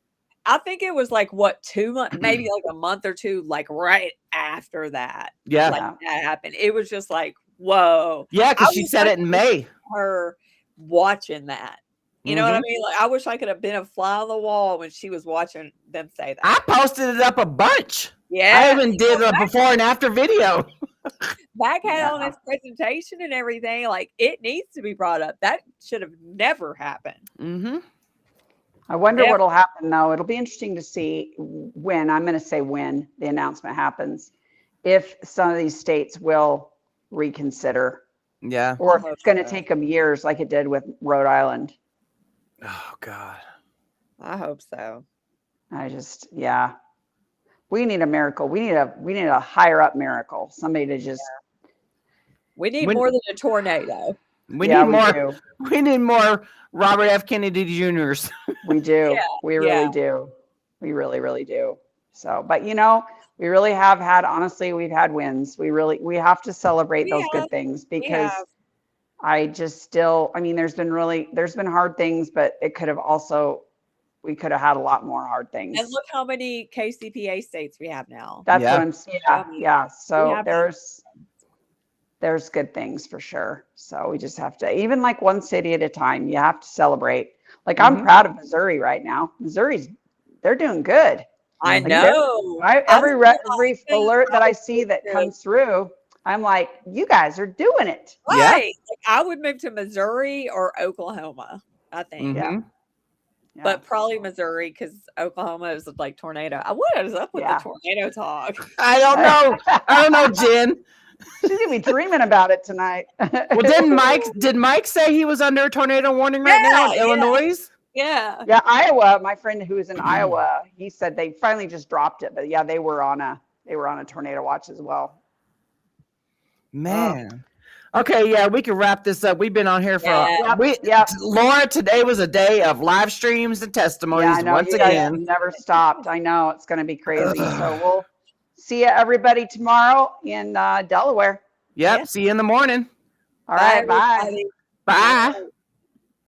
I think it was like what 2 months, maybe like a month or two, like right after that. Yeah. Like that happened. It was just like, whoa. Yeah, because I she wish said I it in could May. her watching that. You know what I Mhm. mean? Like I wish I could have been a fly on the wall when she was watching them say that. I posted it up a bunch. Yeah. I even did a before and after video. Back had on his presentation and everything. Like it needs to be brought up. That should have never happened. Mm-hmm. I wonder Yep. what'll happen, though. It'll be interesting to see when, I'm going to say when the announcement happens, if some of these states will reconsider Yeah. or if it's going to take them years like it did with Rhode Island. Oh God. I hope so. Yeah. We need a miracle. We need a higher up miracle. Somebody to just. We need more than a tornado. We Yeah, need we more. do. We need more Robert F. Kennedy Jr.'s. We do. Yeah, We really do. We really, really do. So, but we really have had, honestly, we've had wins. We have to celebrate those good things because I just still, there's been hard things, but we could have had a lot more hard things. And look how many KCPA states we have now. That's Yeah. what I'm saying. Yeah. So there's good things for sure. So we just have to, even like one city at a time, you have to celebrate. Like I'm proud of Missouri right now. They're doing good. I Like, know. Every alert that I see that comes through, I'm like, you guys are doing it. Yeah. Right. Like, I would move to Missouri or Oklahoma, I think. Mhm. Yeah. But probably Missouri because Oklahoma is like tornado. What is up with the tornado talk? I don't know, Jen. She's gonna be dreaming about it tonight. Well, did Mike say he was under a tornado warning right now in Illinois? Yeah. Yeah, Iowa. My friend who is in Iowa, he said they finally just dropped it, but yeah, they were on a tornado watch as well. Man, Okay, yeah, we can wrap this up. We've been on here for Yeah. Yep. Laura. Today was a day of live streams and Yeah, testimonies I know once you guys again. never stopped. I know it's going to be crazy. So we'll see you everybody tomorrow in Delaware. Yep. Yeah. See you in the morning. All right, bye. everybody. Bye.